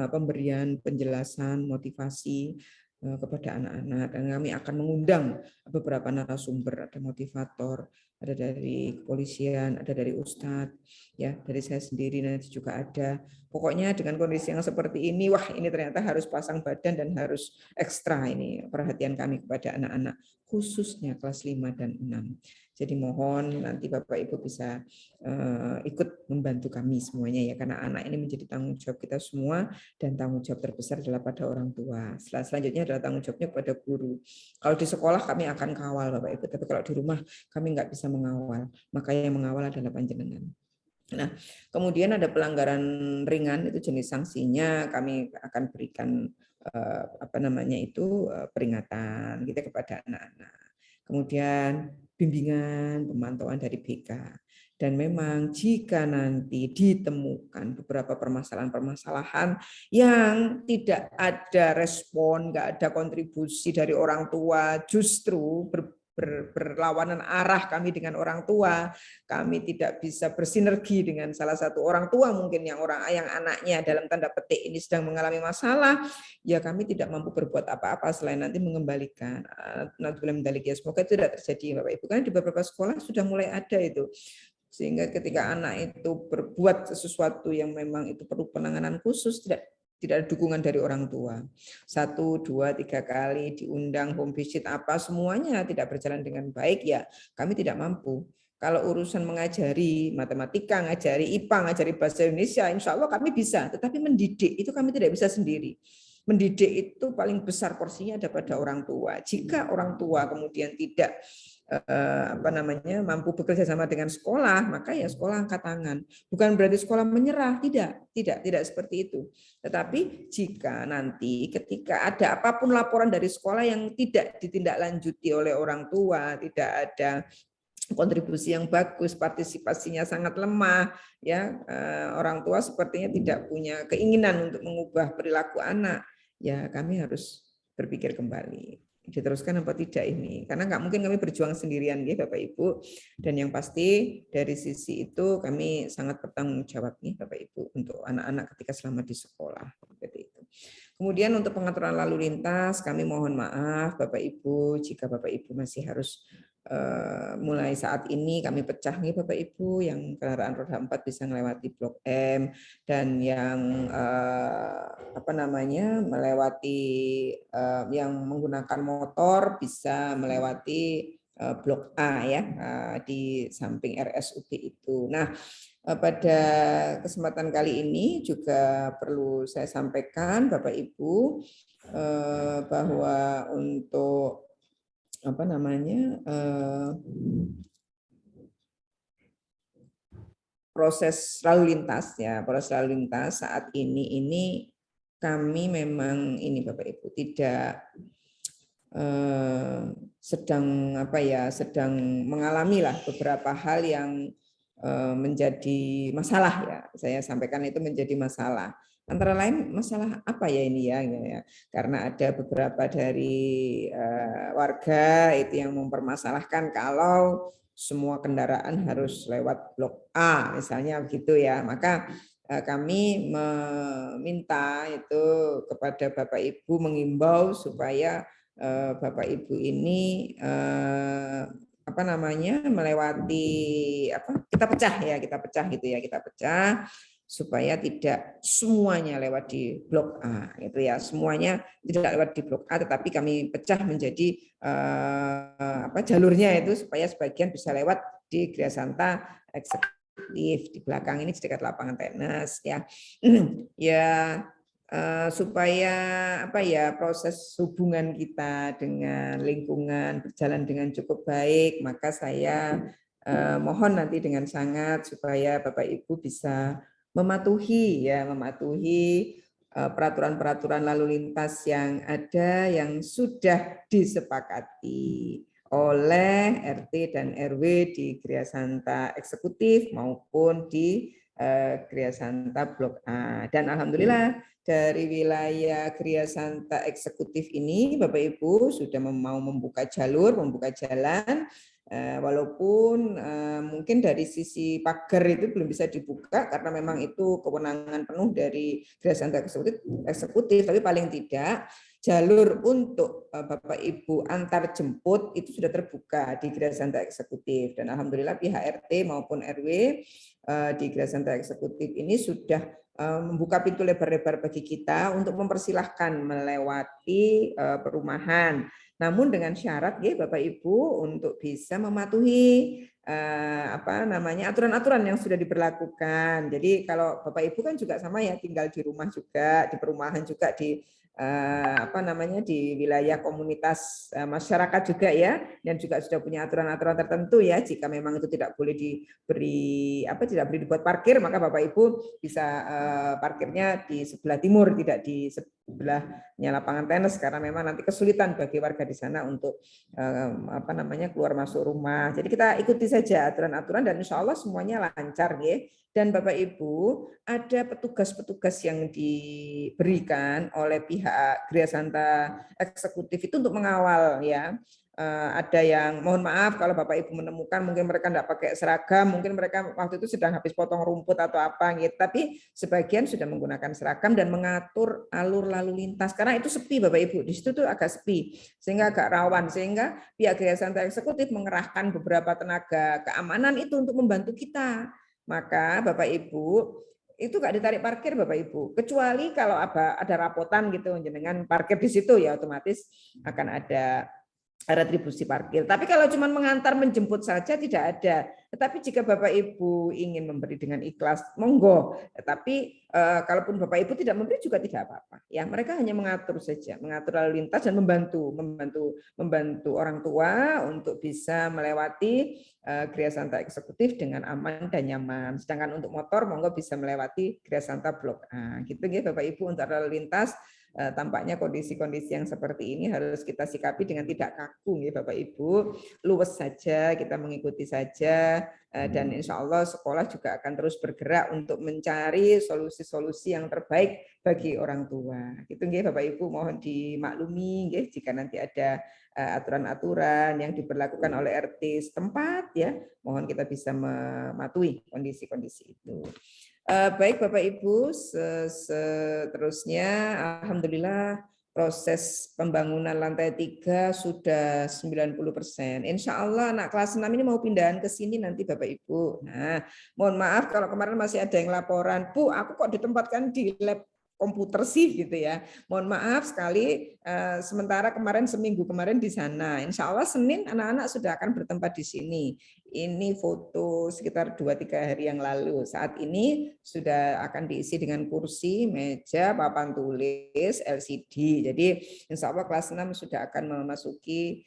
pemberian penjelasan motivasi kepada anak-anak, dan kami akan mengundang beberapa narasumber, ada motivator, ada dari kepolisian, ada dari Ustadz, ya dari saya sendiri nanti juga ada. Pokoknya dengan kondisi yang seperti ini, wah ini ternyata harus pasang badan dan harus ekstra ini perhatian kami kepada anak-anak, khususnya kelas 5 dan 6. Jadi mohon nanti Bapak Ibu bisa ikut membantu kami semuanya ya, karena anak ini menjadi tanggung jawab kita semua dan tanggung jawab terbesar adalah pada orang tua. Selanjutnya adalah tanggung jawabnya kepada guru. Kalau di sekolah kami akan kawal Bapak Ibu, tapi kalau di rumah kami nggak bisa mengawal, maka yang mengawal adalah panjenengan. Nah, kemudian ada pelanggaran ringan, itu jenis sanksinya kami akan berikan peringatan gitu kepada anak-anak. Kemudian bimbingan, pemantauan dari BK. Dan memang jika nanti ditemukan beberapa permasalahan-permasalahan yang tidak ada respon, nggak ada kontribusi dari orang tua, justru berlawanan arah kami dengan orang tua, kami tidak bisa bersinergi dengan salah satu orang tua mungkin yang anaknya dalam tanda petik ini sedang mengalami masalah, ya kami tidak mampu berbuat apa-apa selain nanti mengembalikan. Semoga itu tidak terjadi Bapak Ibu, karena di beberapa sekolah sudah mulai ada itu. Sehingga ketika anak itu berbuat sesuatu yang memang itu perlu penanganan khusus, tidak ada dukungan dari orang tua. 1, 2, 3 kali diundang home visit apa semuanya tidak berjalan dengan baik, ya kami tidak mampu. Kalau urusan mengajari matematika, ngajari IPA, ngajari bahasa Indonesia, insya Allah kami bisa. Tetapi mendidik itu kami tidak bisa sendiri. Mendidik itu paling besar porsinya ada pada orang tua. Jika orang tua kemudian tidak mampu bekerja sama dengan sekolah, maka ya sekolah angkat tangan. Bukan berarti sekolah menyerah, tidak seperti itu. Tetapi jika nanti ketika ada apapun laporan dari sekolah yang tidak ditindaklanjuti oleh orang tua, tidak ada kontribusi yang bagus, partisipasinya sangat lemah, ya orang tua sepertinya tidak punya keinginan untuk mengubah perilaku anak, ya kami harus berpikir kembali. Diteruskan apa tidak ini, karena nggak mungkin kami berjuang sendirian ya Bapak Ibu, dan yang pasti dari sisi itu kami sangat bertanggung jawab nih Bapak Ibu untuk anak-anak ketika selama di sekolah seperti itu. Kemudian untuk pengaturan lalu lintas kami mohon maaf Bapak Ibu jika Bapak Ibu masih harus mulai saat ini kami pecah nih Bapak Ibu, yang kendaraan roda 4 bisa melewati Blok M, dan yang melewati yang menggunakan motor bisa melewati Blok A ya, di samping RSUD itu. Nah, pada kesempatan kali ini juga perlu saya sampaikan Bapak Ibu bahwa untuk proses lalu lintas ya, proses lalu lintas saat ini kami memang ini Bapak Ibu tidak sedang mengalami lah beberapa hal yang menjadi masalah ya. Saya sampaikan itu menjadi masalah. Antara lain masalah apa ya ini ya, karena ada beberapa dari warga itu yang mempermasalahkan kalau semua kendaraan harus lewat Blok A misalnya begitu ya, maka kami meminta itu kepada Bapak Ibu, mengimbau supaya Bapak Ibu ini melewati kita pecah supaya tidak semuanya lewat di Blok A gitu ya, semuanya tidak lewat di Blok A, tetapi kami pecah menjadi jalurnya itu supaya sebagian bisa lewat di Gria Santa Eksekutif di belakang ini di dekat lapangan tenis ya. Ya supaya proses hubungan kita dengan lingkungan berjalan dengan cukup baik, maka saya mohon nanti dengan sangat supaya Bapak Ibu bisa mematuhi peraturan-peraturan lalu lintas yang ada yang sudah disepakati oleh RT dan RW di Gria Santa Eksekutif maupun di Gria Santa Blok A. Dan alhamdulillah dari wilayah Gria Santa Eksekutif ini Bapak Ibu sudah mau membuka jalur, membuka jalan. Walaupun mungkin dari sisi pagar itu belum bisa dibuka karena memang itu kewenangan penuh dari Gria Santa Eksekutif, tapi paling tidak jalur untuk Bapak Ibu antar jemput itu sudah terbuka di Gria Santa Eksekutif, dan alhamdulillah pihak RT maupun RW di Gria Santa Eksekutif ini sudah membuka pintu lebar-lebar bagi kita untuk mempersilahkan melewati perumahan. Namun dengan syarat ya Bapak Ibu untuk bisa mematuhi aturan-aturan yang sudah diberlakukan. Jadi kalau Bapak Ibu kan juga sama ya, tinggal di rumah juga, di perumahan juga, di di wilayah komunitas masyarakat juga ya, dan juga sudah punya aturan-aturan tertentu ya. Jika memang itu tidak boleh tidak boleh dibuat parkir, maka Bapak Ibu bisa parkirnya di sebelah timur, tidak di sebelahnya lapangan tenis, karena memang nanti kesulitan bagi warga di sana untuk keluar masuk rumah. Jadi kita ikuti saja aturan-aturan dan insya Allah semuanya lancar ya. Dan Bapak Ibu, ada petugas-petugas yang diberikan oleh pihak Gria Santa Eksekutif itu untuk mengawal ya. Ada yang mohon maaf kalau Bapak Ibu menemukan mungkin mereka tidak pakai seragam, mungkin mereka waktu itu sedang habis potong rumput atau apa gitu, tapi sebagian sudah menggunakan seragam dan mengatur alur lalu lintas karena itu sepi Bapak Ibu, di situ tuh agak sepi sehingga agak rawan, sehingga pihak Gria Santa Eksekutif mengerahkan beberapa tenaga keamanan itu untuk membantu kita. Maka Bapak Ibu itu nggak ditarik parkir Bapak Ibu, kecuali kalau ada rapotan gitu jenengan parkir di situ ya otomatis akan ada retribusi parkir. Tapi kalau cuma mengantar menjemput saja tidak ada. Tetapi jika Bapak Ibu ingin memberi dengan ikhlas, monggo. Tetapi kalaupun Bapak Ibu tidak memberi juga tidak apa-apa. Ya, mereka hanya mengatur saja, mengatur lalu lintas dan membantu orang tua untuk bisa melewati Gria Santa Eksekutif dengan aman dan nyaman. Sedangkan untuk motor monggo bisa melewati Gria Santa Blok A. Gitu ya Bapak Ibu untuk lalu lintas. Tampaknya kondisi-kondisi yang seperti ini harus kita sikapi dengan tidak kaku ya Bapak Ibu, luwes saja, kita mengikuti saja, dan insya Allah sekolah juga akan terus bergerak untuk mencari solusi-solusi yang terbaik bagi orang tua. Gitu ya Bapak Ibu, mohon dimaklumi ya jika nanti ada aturan-aturan yang diberlakukan oleh RT setempat ya, mohon kita bisa mematuhi kondisi-kondisi itu. Baik Bapak Ibu, seterusnya alhamdulillah proses pembangunan lantai 3 sudah 90%. Insya Allah anak kelas 6 ini mau pindahan ke sini nanti Bapak Ibu. Nah, mohon maaf kalau kemarin masih ada yang laporan, Bu, aku kok ditempatkan di lab komputer sih gitu ya. Mohon maaf sekali, sementara seminggu kemarin di sana. Insya Allah Senin anak-anak sudah akan bertempat di sini. Ini foto sekitar 2-3 hari yang lalu. Saat ini sudah akan diisi dengan kursi, meja, papan tulis, LCD. Jadi insya Allah kelas 6 sudah akan memasuki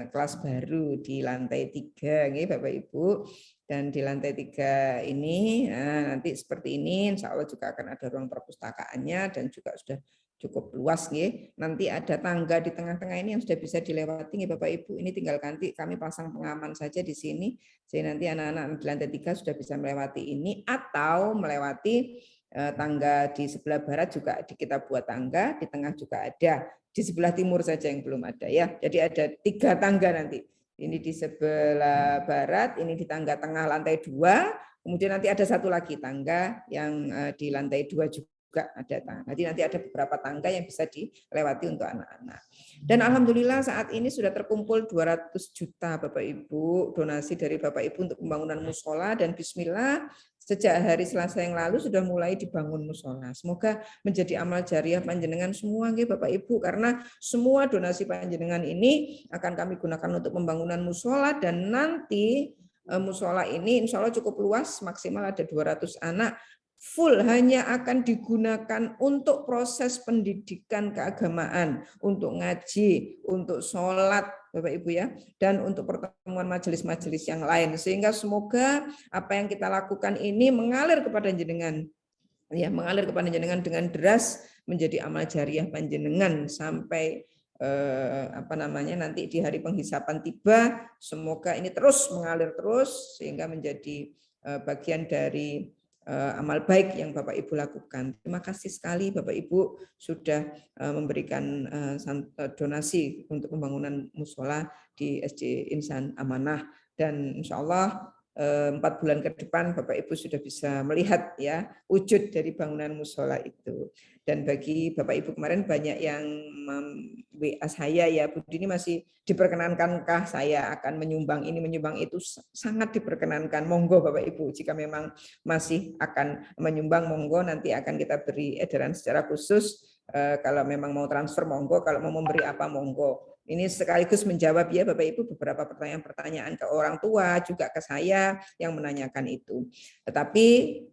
kelas baru di lantai 3, ya, Bapak Ibu. Dan di lantai 3 ini nanti seperti ini, insya Allah juga akan ada ruang perpustakaannya dan juga sudah cukup luas. Nanti ada tangga di tengah-tengah ini yang sudah bisa dilewati Bapak Ibu. Ini tinggal nanti kami pasang pengaman saja di sini, sehingga nanti anak-anak di lantai 3 sudah bisa melewati ini atau melewati tangga di sebelah barat juga kita buat tangga, di tengah juga ada, di sebelah timur saja yang belum ada ya. Jadi ada 3 tangga nanti. Ini di sebelah barat, ini di tangga tengah lantai 2, kemudian nanti ada satu lagi tangga yang di lantai 2 juga ada. Nanti ada beberapa tangga yang bisa dilewati untuk anak-anak. Dan alhamdulillah saat ini sudah terkumpul 200 juta Bapak Ibu, donasi dari Bapak Ibu untuk pembangunan musola, dan bismillah sejak hari Selasa yang lalu sudah mulai dibangun musola. Semoga menjadi amal jariah panjenengan semua nggih Bapak Ibu, karena semua donasi panjenengan ini akan kami gunakan untuk pembangunan musola, dan nanti musola ini insya Allah cukup luas, maksimal ada 200 anak, full hanya akan digunakan untuk proses pendidikan keagamaan, untuk ngaji, untuk sholat Bapak Ibu ya, dan untuk pertemuan majelis-majelis yang lain, sehingga semoga apa yang kita lakukan ini mengalir kepada jenengan, ya, mengalir kepada jenengan dengan deras menjadi amal jariah panjenengan sampai nanti di hari penghisapan tiba, semoga ini terus mengalir terus sehingga menjadi bagian dari amal baik yang Bapak Ibu lakukan. Terima kasih sekali Bapak Ibu sudah memberikan donasi untuk pembangunan musola di SD Insan Amanah, dan insya Allah 4 bulan ke depan Bapak Ibu sudah bisa melihat ya wujud dari bangunan musola itu. Dan bagi Bapak Ibu kemarin banyak yang WA saya ya, Bu Dini masih diperkenankankah saya akan menyumbang ini menyumbang itu, sangat diperkenankan. Monggo Bapak Ibu, jika memang masih akan menyumbang monggo, nanti akan kita beri edaran secara khusus. Kalau memang mau transfer monggo, kalau mau memberi apa monggo. Ini sekaligus menjawab ya Bapak Ibu beberapa pertanyaan-pertanyaan ke orang tua, juga ke saya yang menanyakan itu. Tetapi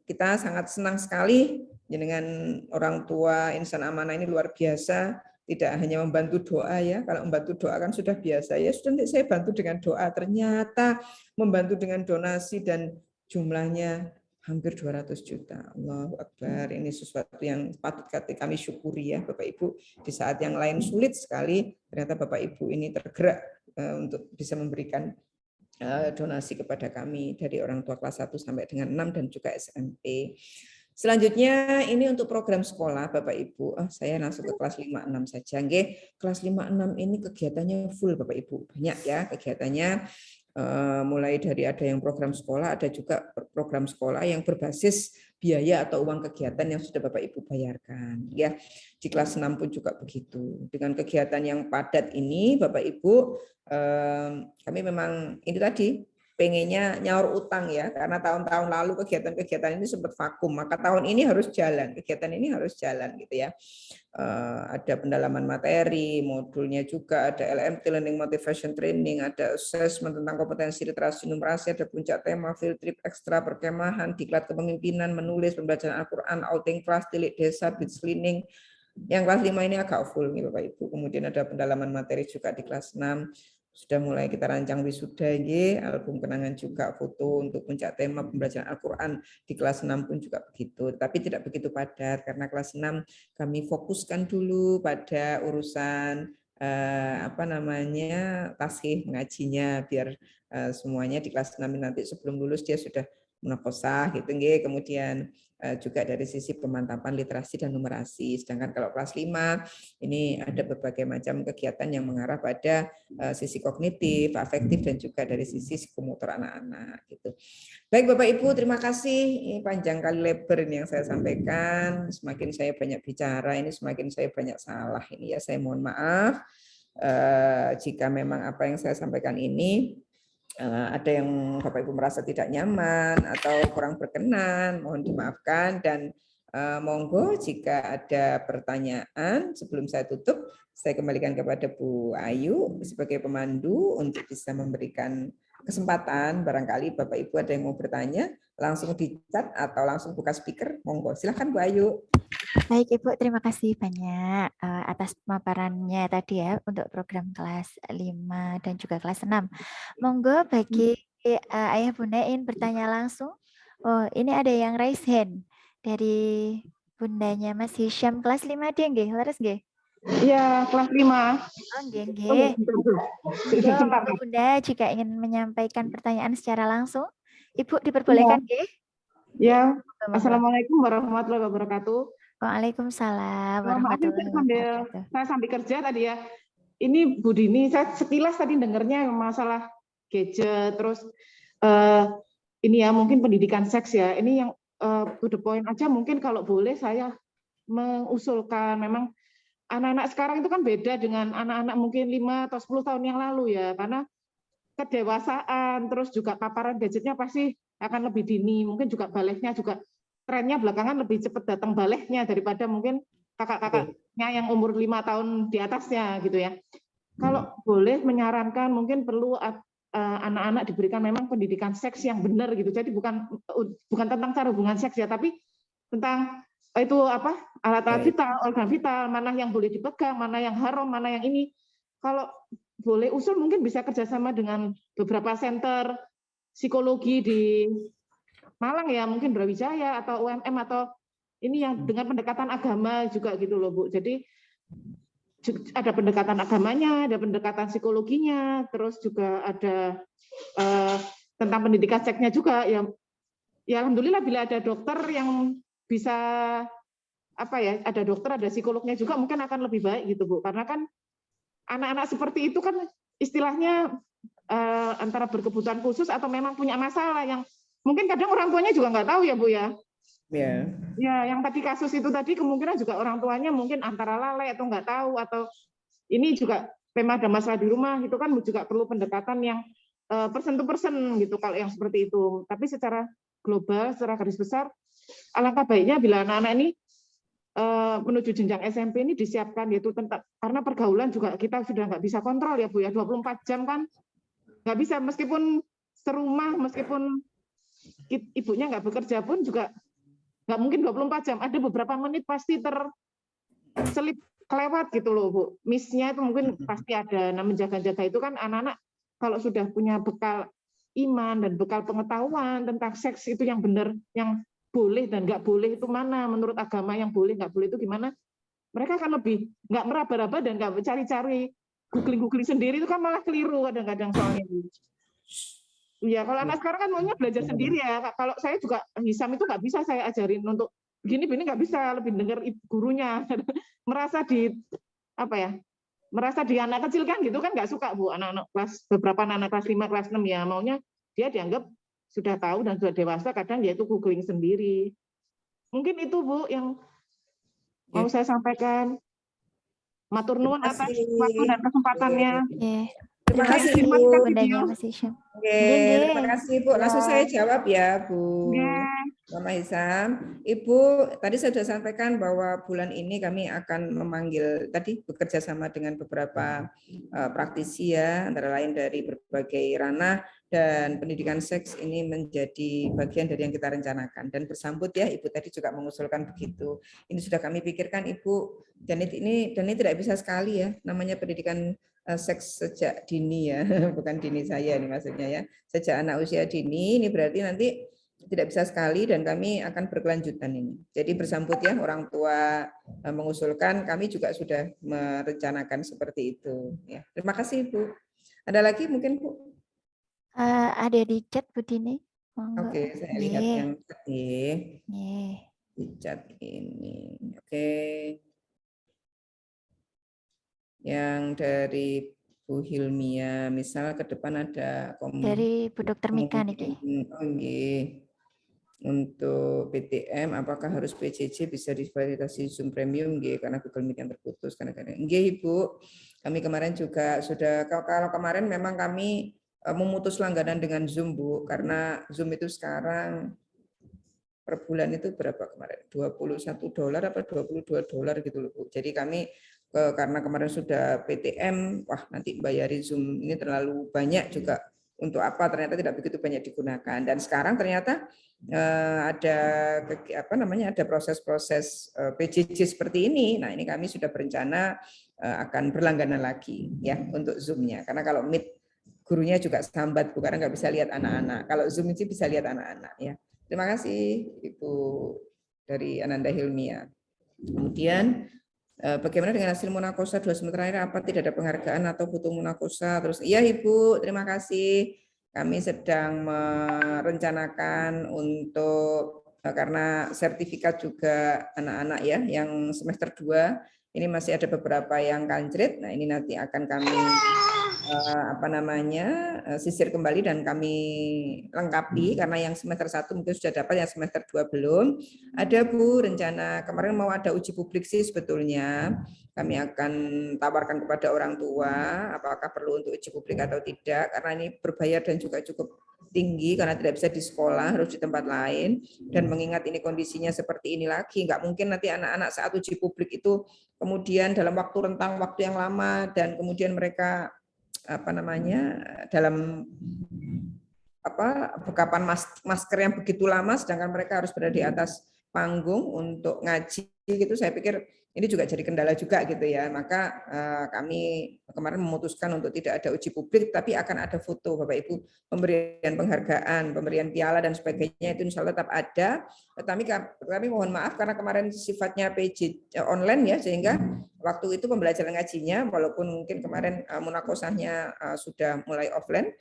kita sangat senang sekali dengan orang tua Insan Amanah ini luar biasa. Tidak hanya membantu doa ya, kalau membantu doa kan sudah biasa ya, sudah nanti saya bantu dengan doa, ternyata membantu dengan donasi dan jumlahnya hampir 200 juta. Allahu Akbar, ini sesuatu yang patut kami syukuri ya Bapak Ibu. Di saat yang lain sulit sekali, ternyata Bapak Ibu ini tergerak untuk bisa memberikan donasi kepada kami dari orang tua kelas 1 sampai dengan 6 dan juga SMP. Selanjutnya ini untuk program sekolah Bapak Ibu. Saya langsung ke kelas 5-6 saja. Kelas 5-6 ini kegiatannya full Bapak Ibu. Banyak ya kegiatannya. Mulai dari ada yang program sekolah, ada juga program sekolah yang berbasis biaya atau uang kegiatan yang sudah Bapak Ibu bayarkan. Ya, di kelas 6 pun juga begitu. Dengan kegiatan yang padat ini, Bapak Ibu, kami memang ini tadi pengennya nyaur utang ya, karena tahun-tahun lalu kegiatan-kegiatan ini sempat vakum, maka tahun ini harus jalan, kegiatan ini harus jalan gitu ya. Ada pendalaman materi, modulnya juga ada LMT, Learning Motivation Training, ada assessment tentang kompetensi literasi numerasi, ada puncak tema, field trip ekstra, perkemahan, diklat kepemimpinan, menulis, pembelajaran Al-Quran, outing kelas, tilik desa, beach cleaning. Yang kelas 5 ini agak full nih Bapak Ibu. Kemudian ada pendalaman materi juga di kelas 6. Sudah mulai kita rancang wisuda, album kenangan juga, foto untuk puncak tema pembelajaran Al-Quran di kelas 6 pun juga begitu. Tapi tidak begitu padat karena kelas 6 kami fokuskan dulu pada urusan tasghih mengajinya, biar semuanya di kelas 6 nanti sebelum lulus dia sudah munafasah gitu. Kemudian juga dari sisi pemantapan literasi dan numerasi. Sedangkan kalau kelas 5 ini ada berbagai macam kegiatan yang mengarah pada sisi kognitif, afektif, dan juga dari sisi psikomotor anak-anak gitu. Baik Bapak Ibu, terima kasih. Ini panjang kali lebar ini yang saya sampaikan. Semakin saya banyak bicara, ini semakin saya banyak salah. Ini ya, saya mohon maaf jika memang apa yang saya sampaikan ini ada yang Bapak Ibu merasa tidak nyaman atau kurang berkenan, mohon dimaafkan, dan monggo jika ada pertanyaan sebelum saya tutup, saya kembalikan kepada Bu Ayu sebagai pemandu untuk bisa memberikan kesempatan. Barangkali Bapak Ibu ada yang mau bertanya, langsung di chat atau langsung buka speaker, monggo. Silakan Bu Ayu.
Baik Ibu, terima kasih banyak atas pemaparannya tadi ya untuk program kelas 5 dan juga kelas 6. Monggo bagi Ayah Bunda ingin bertanya langsung. Oh, ini ada yang raise hand dari bundanya Mas Hisham kelas 5 dia nggih, leres nggih?
Iya, kelas 5.
Oh, nggih. Monggo Bunda jika ingin menyampaikan pertanyaan secara langsung, Ibu diperbolehkan nggih?
Ya. Assalamualaikum warahmatullahi wabarakatuh.
Waalaikumsalam
Maaf ini
warahmatullahi wabarakatuh.
saya sambil kerja tadi ya. Ini Bu Dini, saya sekilas tadi dengarnya masalah gadget, terus ini ya mungkin pendidikan seks ya. Ini yang to the point aja, mungkin kalau boleh saya mengusulkan, memang anak-anak sekarang itu kan beda dengan anak-anak mungkin 5 atau 10 tahun yang lalu ya, karena kedewasaan, terus juga paparan gadgetnya pasti akan lebih dini, mungkin juga baliknya juga trennya belakangan lebih cepat datang baliknya daripada mungkin kakak-kakaknya yang umur 5 tahun di atasnya gitu ya. Kalau boleh menyarankan mungkin perlu anak-anak diberikan memang pendidikan seks yang benar gitu. Jadi bukan tentang cara hubungan seks ya, tapi tentang itu apa alat-alat vital, organ vital, mana yang boleh dipegang, mana yang haram, mana yang ini. Kalau boleh usul mungkin bisa kerjasama dengan beberapa center psikologi di Malang ya, mungkin Brawijaya atau UMM atau ini yang dengan pendekatan agama juga gitu loh Bu. Jadi ada pendekatan agamanya, ada pendekatan psikologinya, terus juga ada tentang pendidikan seksnya juga. Ya alhamdulillah bila ada dokter yang bisa ada dokter, ada psikolognya juga mungkin akan lebih baik gitu Bu. Karena kan anak-anak seperti itu kan istilahnya antara berkebutuhan khusus atau memang punya masalah yang mungkin kadang orang tuanya juga nggak tahu ya Bu ya.
Ya.
Ya, yang tadi kasus itu tadi kemungkinan juga orang tuanya mungkin antara lalai atau nggak tahu atau ini juga memang ada masalah di rumah itu kan juga perlu pendekatan yang person to person gitu kalau yang seperti itu. Tapi secara global, secara garis besar, alangkah baiknya bila anak-anak ini menuju jenjang SMP ini disiapkan yaitu karena pergaulan juga kita sudah nggak bisa kontrol ya Bu ya, 24 jam kan nggak bisa, meskipun serumah, meskipun ibunya nggak bekerja pun juga nggak mungkin 24 jam, ada beberapa menit pasti terselip kelewat gitu loh Bu. Miss-nya itu mungkin pasti ada. Nah, menjaga-jaga itu kan anak-anak kalau sudah punya bekal iman dan bekal pengetahuan tentang seks itu yang benar, yang boleh dan nggak boleh itu mana, menurut agama yang boleh nggak boleh itu gimana, mereka akan lebih nggak meraba-raba dan nggak cari-cari googling sendiri, itu kan malah keliru kadang-kadang soalnya. Iya, kalau anak sekarang kan maunya belajar sendiri ya. Kalau saya juga Hisam itu nggak bisa saya ajarin untuk begini nggak bisa, lebih dengar gurunya. merasa di anak kecil kan gitu kan nggak suka Bu, anak-anak beberapa anak kelas 5, kelas 6 ya maunya dia dianggap sudah tahu dan sudah dewasa, kadang dia itu googling sendiri. Mungkin itu Bu yang mau saya sampaikan. Matur nuwun atas waktu dan kesempatannya.
Terima kasih Bu.
Oke,
Terima kasih Bu. Langsung saya jawab ya Bu. Mama Hisam, Ibu tadi saya sudah sampaikan bahwa bulan ini kami akan memanggil tadi bekerja sama dengan beberapa praktisi ya, antara lain dari berbagai ranah, dan pendidikan seks ini menjadi bagian dari yang kita rencanakan. Dan bersambut ya, Ibu tadi juga mengusulkan begitu. Ini sudah kami pikirkan Ibu, dan ini tidak bisa sekali ya, namanya pendidikan seks sejak dini ya, bukan dini saya ini maksudnya ya, sejak anak usia dini, ini berarti nanti tidak bisa sekali dan kami akan berkelanjutan ini. Jadi bersambut ya, orang tua mengusulkan, kami juga sudah merencanakan seperti itu. Ya, terima kasih Bu. Ada lagi mungkin Bu?
Ada di chat Bu Dini.
Oke, saya lihat yang tadi di chat ini. Oke. Yang dari Bu Hilmia, misal ke depan ada
dari Bu Dokter Mika nih.
Untuk PTM, apakah harus PJJ bisa divalidasi Zoom Premium? Karena Google Meet yang terputus. Ibu, kami kemarin juga sudah, kalau kemarin memang kami memutus langganan dengan Zoom Bu, karena Zoom itu sekarang per bulan itu berapa kemarin? $21 apa $22 gitu loh Bu. Jadi kami karena kemarin sudah PTM, wah nanti bayari Zoom ini terlalu banyak juga, untuk apa, ternyata tidak begitu banyak digunakan. Dan sekarang ternyata ada proses-proses PJJ seperti ini. Nah, ini kami sudah berencana akan berlangganan lagi ya untuk Zoom-nya. Karena kalau Meet gurunya juga sambat Bu, karena nggak bisa lihat anak-anak. Kalau Zoom itu bisa lihat anak-anak ya. Terima kasih Ibu dari Ananda Hilmia. Kemudian bagaimana dengan hasil Munakosa 2 semester terakhir, apa tidak ada penghargaan atau foto Munakosa? Terus iya Ibu, terima kasih. Kami sedang merencanakan untuk, karena sertifikat juga anak-anak ya yang semester 2 ini masih ada beberapa yang kanjret. Nah, ini nanti akan kami sisir kembali dan kami lengkapi, karena yang semester 1 mungkin sudah dapat, yang semester 2 belum. Ada Bu, rencana kemarin mau ada uji publik sih sebetulnya. Kami akan tawarkan kepada orang tua apakah perlu untuk uji publik atau tidak, karena ini berbayar dan juga cukup tinggi karena tidak bisa di sekolah, harus di tempat lain. Dan mengingat ini kondisinya seperti ini lagi, nggak mungkin nanti anak-anak saat uji publik itu kemudian dalam rentang waktu yang lama, dan kemudian mereka dalam bekapan masker yang begitu lama, sedangkan mereka harus berada di atas panggung untuk ngaji gitu, saya pikir ini juga jadi kendala juga gitu ya. Maka kami kemarin memutuskan untuk tidak ada uji publik, tapi akan ada foto Bapak Ibu, pemberian penghargaan, pemberian piala dan sebagainya itu insya Allah tetap ada. Tetapi kami mohon maaf karena kemarin sifatnya PJ online ya, sehingga waktu itu pembelajaran ngajinya, walaupun mungkin kemarin munakosahnya sudah mulai offline,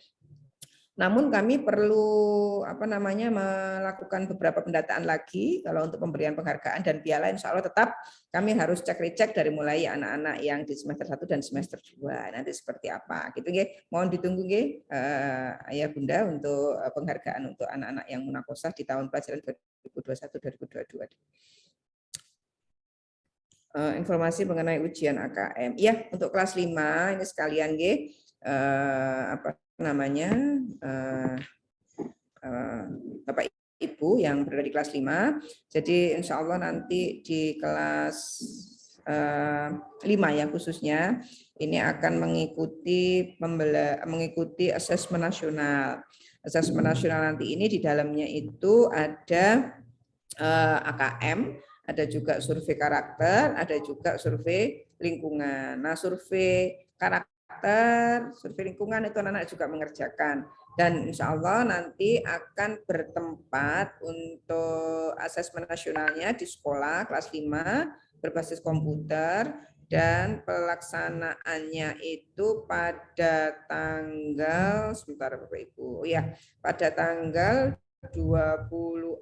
namun kami perlu melakukan beberapa pendataan lagi kalau untuk pemberian penghargaan dan piala insya Allah tetap kami harus cek-recek dari mulai anak-anak yang di semester 1 dan semester 2 nanti seperti apa gitu nggih. Mohon ditunggu nggih Ayah Bunda untuk penghargaan untuk anak-anak yang munakosah di tahun pelajaran 2021-2022. Informasi mengenai ujian AKM. Ya, untuk kelas 5 ini sekalian nggih Bapak Ibu yang berada di kelas 5. Jadi insya Allah nanti di kelas 5 ya khususnya ini akan mengikuti asesmen nasional. Asesmen nasional nanti ini di dalamnya itu ada AKM, ada juga survei karakter, ada juga survei lingkungan. Nah, survei karakter, survei lingkungan itu anak-anak juga mengerjakan. Dan insya Allah nanti akan bertempat untuk asesmen nasionalnya di sekolah kelas 5 berbasis komputer dan pelaksanaannya itu pada tanggal sebentar Bapak Ibu ya pada tanggal 24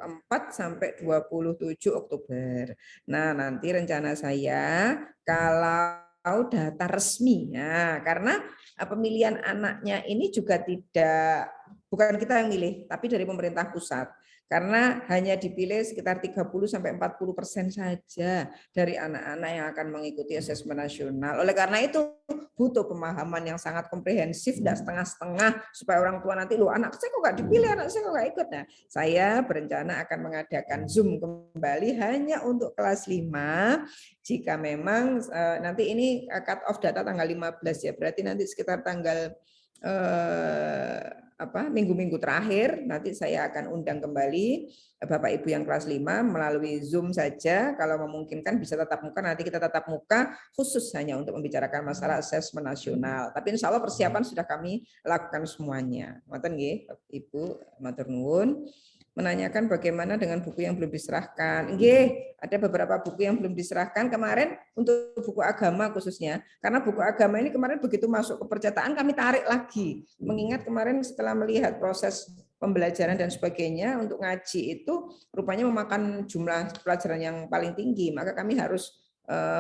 sampai 27 Oktober. Nah, nanti rencana saya kalau data resmi ya karena pemilihan anaknya ini juga bukan kita yang milih tapi dari pemerintah pusat karena hanya dipilih sekitar 30-40% saja dari anak-anak yang akan mengikuti asesmen nasional. Oleh karena itu butuh pemahaman yang sangat komprehensif dan setengah-setengah supaya orang tua nanti anak saya kok nggak dipilih, anak saya kok nggak ikut. Nah, saya berencana akan mengadakan Zoom kembali hanya untuk kelas 5 jika memang nanti ini cut off data tanggal 15 ya, berarti nanti sekitar tanggal minggu-minggu terakhir nanti saya akan undang kembali Bapak Ibu yang kelas 5 melalui Zoom saja. Kalau memungkinkan bisa tatap muka, nanti kita tatap muka khusus hanya untuk membicarakan masalah asesmen nasional. Tapi insya Allah persiapan sudah kami lakukan semuanya. Ngoten nggih, Ibu, matur nuwun. Menanyakan bagaimana dengan buku yang belum diserahkan. Nggih, ada beberapa buku yang belum diserahkan kemarin untuk buku agama khususnya. Karena buku agama ini kemarin begitu masuk ke percetakan kami tarik lagi. Mengingat kemarin setelah melihat proses pembelajaran dan sebagainya untuk ngaji itu rupanya memakan jumlah pelajaran yang paling tinggi. Maka kami harus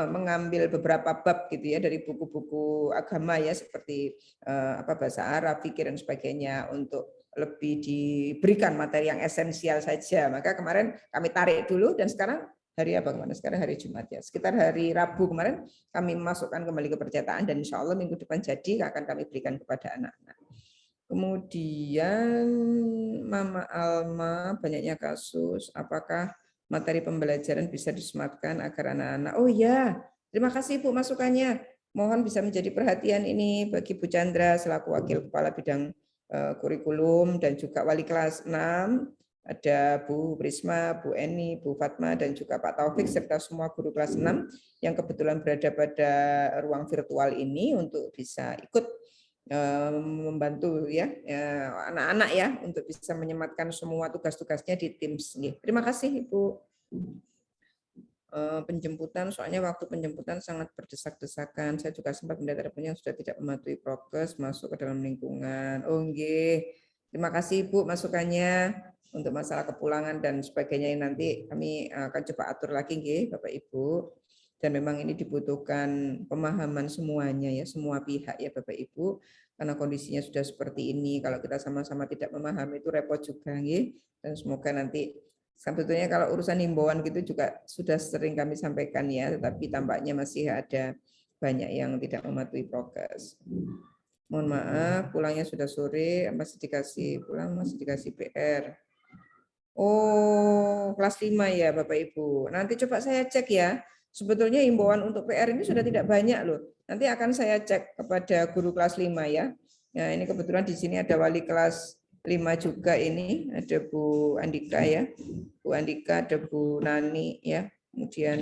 mengambil beberapa bab gitu ya dari buku-buku agama ya seperti bahasa Arab, fikih dan sebagainya untuk lebih diberikan materi yang esensial saja. Maka kemarin kami tarik dulu dan sekarang hari apa kemarin? Sekarang hari Jumat ya. Sekitar hari Rabu kemarin kami masukkan kembali ke percetakan dan insya Allah minggu depan jadi akan kami berikan kepada anak-anak. Kemudian Mama Alma banyaknya kasus. Apakah materi pembelajaran bisa disematkan agar anak-anak? Oh ya, terima kasih Bu masukannya. Mohon bisa menjadi perhatian ini bagi Bu Chandra selaku Wakil Kepala Bidang kurikulum dan juga wali kelas 6 ada Bu Prisma, Bu Eni, Bu Fatma dan juga Pak Taufik serta semua guru kelas 6 yang kebetulan berada pada ruang virtual ini untuk bisa ikut membantu ya anak-anak ya untuk bisa menyematkan semua tugas-tugasnya di Teams. Terima kasih Ibu. Penjemputan, soalnya waktu penjemputan sangat berdesak-desakan. Saya juga sempat melihat yang sudah tidak mematuhi prokes masuk ke dalam lingkungan. Oh nggih. Terima kasih Bu masukannya untuk masalah kepulangan dan sebagainya yang nanti kami akan coba atur lagi nggih Bapak Ibu. Dan memang ini dibutuhkan pemahaman semuanya ya, semua pihak ya Bapak Ibu. Karena kondisinya sudah seperti ini, kalau kita sama-sama tidak memahami itu repot juga nggih. Dan semoga nanti sebetulnya kalau urusan himbauan gitu juga sudah sering kami sampaikan ya, tetapi tampaknya masih ada banyak yang tidak mematuhi prokes. Mohon maaf, pulangnya sudah sore, masih dikasih pulang, masih dikasih PR. Oh, kelas 5 ya Bapak Ibu. Nanti coba saya cek ya. Sebetulnya himbauan untuk PR ini sudah tidak banyak loh. Nanti akan saya cek kepada guru kelas 5 ya. Nah, ini kebetulan di sini ada wali kelas 5 juga ini, ada Bu Andika ya. Bu Andika, ada Bu Nani ya. kemudian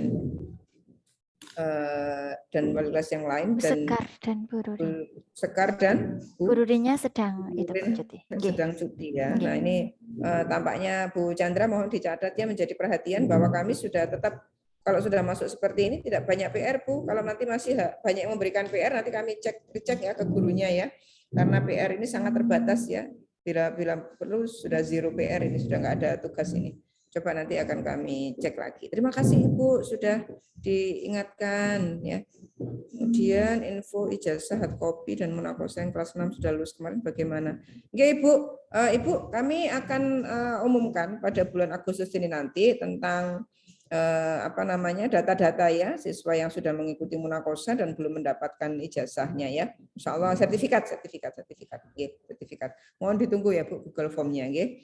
dan wali kelas yang lain dan
Sekar dan Bu Ruri.
Sekar dan
Bu Rurinya sedang itu Bu
Nurin
cuti. Nggih.
sedang cuti ya.
Nggih.
Nah ini tampaknya Bu Chandra mohon dicatat ya menjadi perhatian bahwa kami sudah tetap kalau sudah masuk seperti ini tidak banyak PR Bu. Kalau nanti masih banyak yang memberikan PR nanti kami cek ya ke gurunya ya. Karena PR ini sangat terbatas ya. Bila perlu sudah zero PR ini sudah nggak ada tugas ini. Coba nanti akan kami cek lagi. Terima kasih Ibu sudah diingatkan ya. Kemudian info ijazah hard copy dan munakosa yang kelas 6 sudah lulus kemarin bagaimana? Oke Ibu, Ibu kami akan umumkan pada bulan Agustus ini nanti tentang data-data ya siswa yang sudah mengikuti munakosa dan belum mendapatkan ijazahnya ya. Insya Allah sertifikat. Mohon ditunggu ya Bu Google Form-nya ya.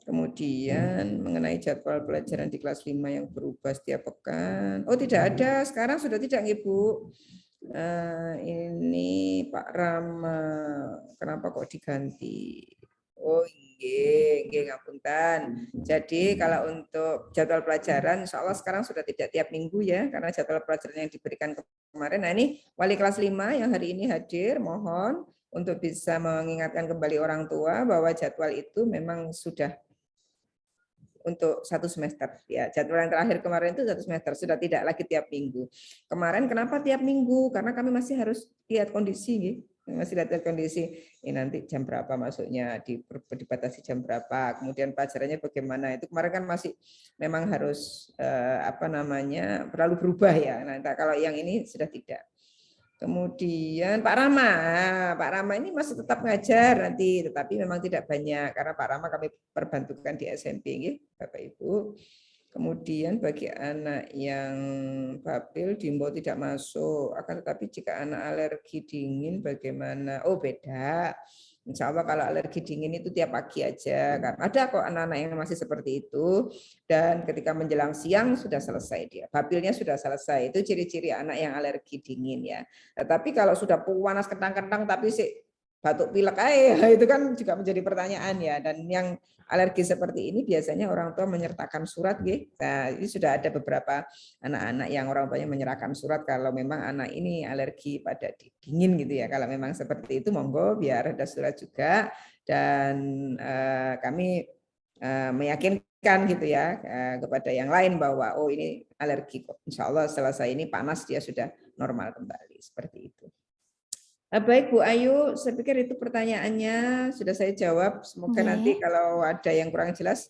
Kemudian mengenai jadwal pelajaran di kelas 5 yang berubah setiap pekan. Oh tidak ada, sekarang sudah tidak Ibu. Ini Pak Rama, kenapa kok diganti? Oh nggih, ngapunten. Jadi kalau untuk jadwal pelajaran insya Allah sekarang sudah tidak tiap minggu ya, karena jadwal pelajaran yang diberikan kemarin. Nah ini wali kelas 5 yang hari ini hadir, mohon untuk bisa mengingatkan kembali orang tua bahwa jadwal itu memang sudah untuk 1 semester ya. Jadwal yang terakhir kemarin itu 1 semester, sudah tidak lagi tiap minggu. Kemarin kenapa tiap minggu? Karena kami masih harus lihat kondisi gitu. Masih lihat kondisi ini nanti jam berapa masuknya, dibatasi jam berapa, kemudian pelajarannya bagaimana. Itu kemarin kan masih memang harus terlalu berubah ya. Nah, kalau yang ini sudah tidak. Kemudian Pak Rama ini masih tetap ngajar nanti, tetapi memang tidak banyak karena Pak Rama kami perbantukan di SMP, gitu, Bapak Ibu. Kemudian bagi anak yang babil diimbau tidak masuk, akan tetapi jika anak alergi dingin bagaimana? Oh beda. Insya Allah kalau alergi dingin itu tiap pagi aja. Karena ada kok anak-anak yang masih seperti itu. Dan ketika menjelang siang sudah selesai dia. Babilnya sudah selesai. Itu ciri-ciri anak yang alergi dingin ya. Tapi kalau sudah panas kentang-kentang tapi batuk pilek itu kan juga menjadi pertanyaan ya. Dan yang alergi seperti ini biasanya orang tua menyertakan surat gitu. Nah, ini sudah ada beberapa anak-anak yang orang tuanya menyerahkan surat kalau memang anak ini alergi pada dingin gitu ya. Kalau memang seperti itu monggo biar ada surat juga dan kami meyakinkan gitu ya kepada yang lain bahwa oh ini alergi kok. Insya Allah selesai ini panas dia sudah normal kembali seperti itu. Baik Bu Ayu, saya pikir itu pertanyaannya sudah saya jawab. Semoga nanti kalau ada yang kurang jelas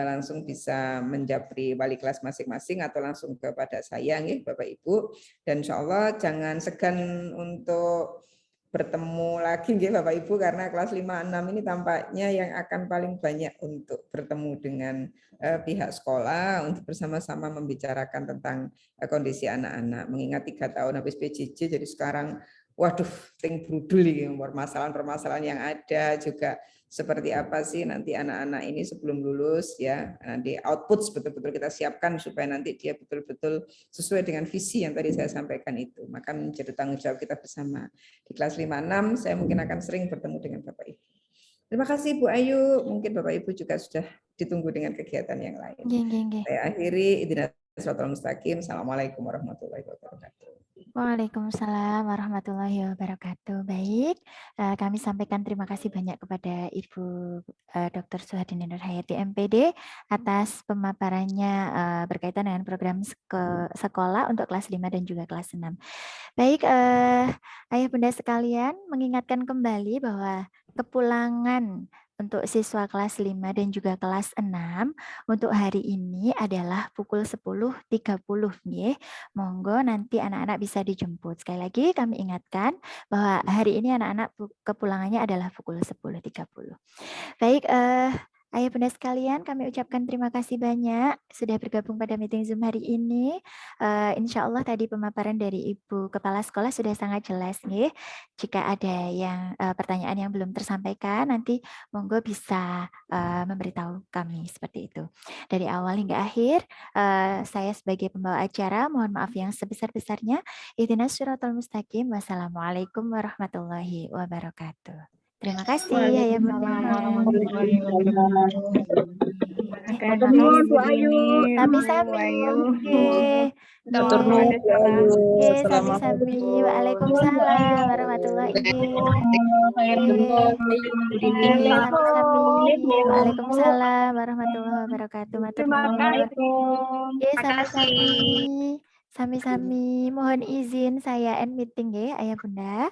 langsung bisa menjapri wali kelas masing-masing atau langsung kepada saya nih Bapak Ibu. Dan insya Allah jangan segan untuk bertemu lagi nih Bapak Ibu karena kelas 5-6 ini tampaknya yang akan paling banyak untuk bertemu dengan pihak sekolah untuk bersama-sama membicarakan tentang kondisi anak-anak. Mengingat 3 tahun habis PJJ jadi sekarang waduh, ting brudul ini permasalahan-permasalahan yang ada juga seperti apa sih nanti anak-anak ini sebelum lulus ya nanti output betul-betul kita siapkan supaya nanti dia betul-betul sesuai dengan visi yang tadi saya sampaikan itu. Maka menjadi tanggung jawab kita bersama. Di kelas 5-6 saya mungkin akan sering bertemu dengan Bapak Ibu. Terima kasih Bu Ayu. Mungkin Bapak Ibu juga sudah ditunggu dengan kegiatan yang lain. Saya akhiri. Assalamualaikum warahmatullahi wabarakatuh.
Waalaikumsalam warahmatullahi wabarakatuh. Baik, kami sampaikan terima kasih banyak kepada Ibu Dr. Suhadini Nurhayati MPD atas pemaparannya berkaitan dengan program sekolah untuk kelas 5 dan juga kelas 6. Baik, Ayah Bunda sekalian, mengingatkan kembali bahwa kepulangan untuk siswa kelas 5 dan juga kelas 6 untuk hari ini adalah pukul 10.30 nggih. Monggo nanti anak-anak bisa dijemput. Sekali lagi kami ingatkan bahwa hari ini anak-anak kepulangannya adalah pukul 10.30. Baik, Ayah Bunda sekalian, kami ucapkan terima kasih banyak sudah bergabung pada meeting Zoom hari ini. Insya Allah tadi pemaparan dari Ibu Kepala Sekolah sudah sangat jelas nih. Jika ada yang pertanyaan yang belum tersampaikan, nanti monggo bisa memberitahu kami seperti itu. Dari awal hingga akhir, saya sebagai pembawa acara mohon maaf yang sebesar-besarnya. Ihdinas siratal mustaqim. Wassalamualaikum warahmatullahi wabarakatuh. Terima kasih.
Waalaikumsalam warahmatullahi wabarakatuh.
terima
nuwun Bu
kasih.
Ayu.
Sami-sami. Nggih.
Matur
Nggih.
nuwun.
Nggih, sami-sami.
Assalamualaikum.
Waalaikumsalam warahmatullahi
Khairan.
Nggih, sami-sami. Waalaikumsalam warahmatullahi wabarakatuh. Matur
Terima
nuwun.
kasih.
Nggih, sami-sami. Sami-sami. Mohon izin saya end meeting nggih, Ayah Bunda.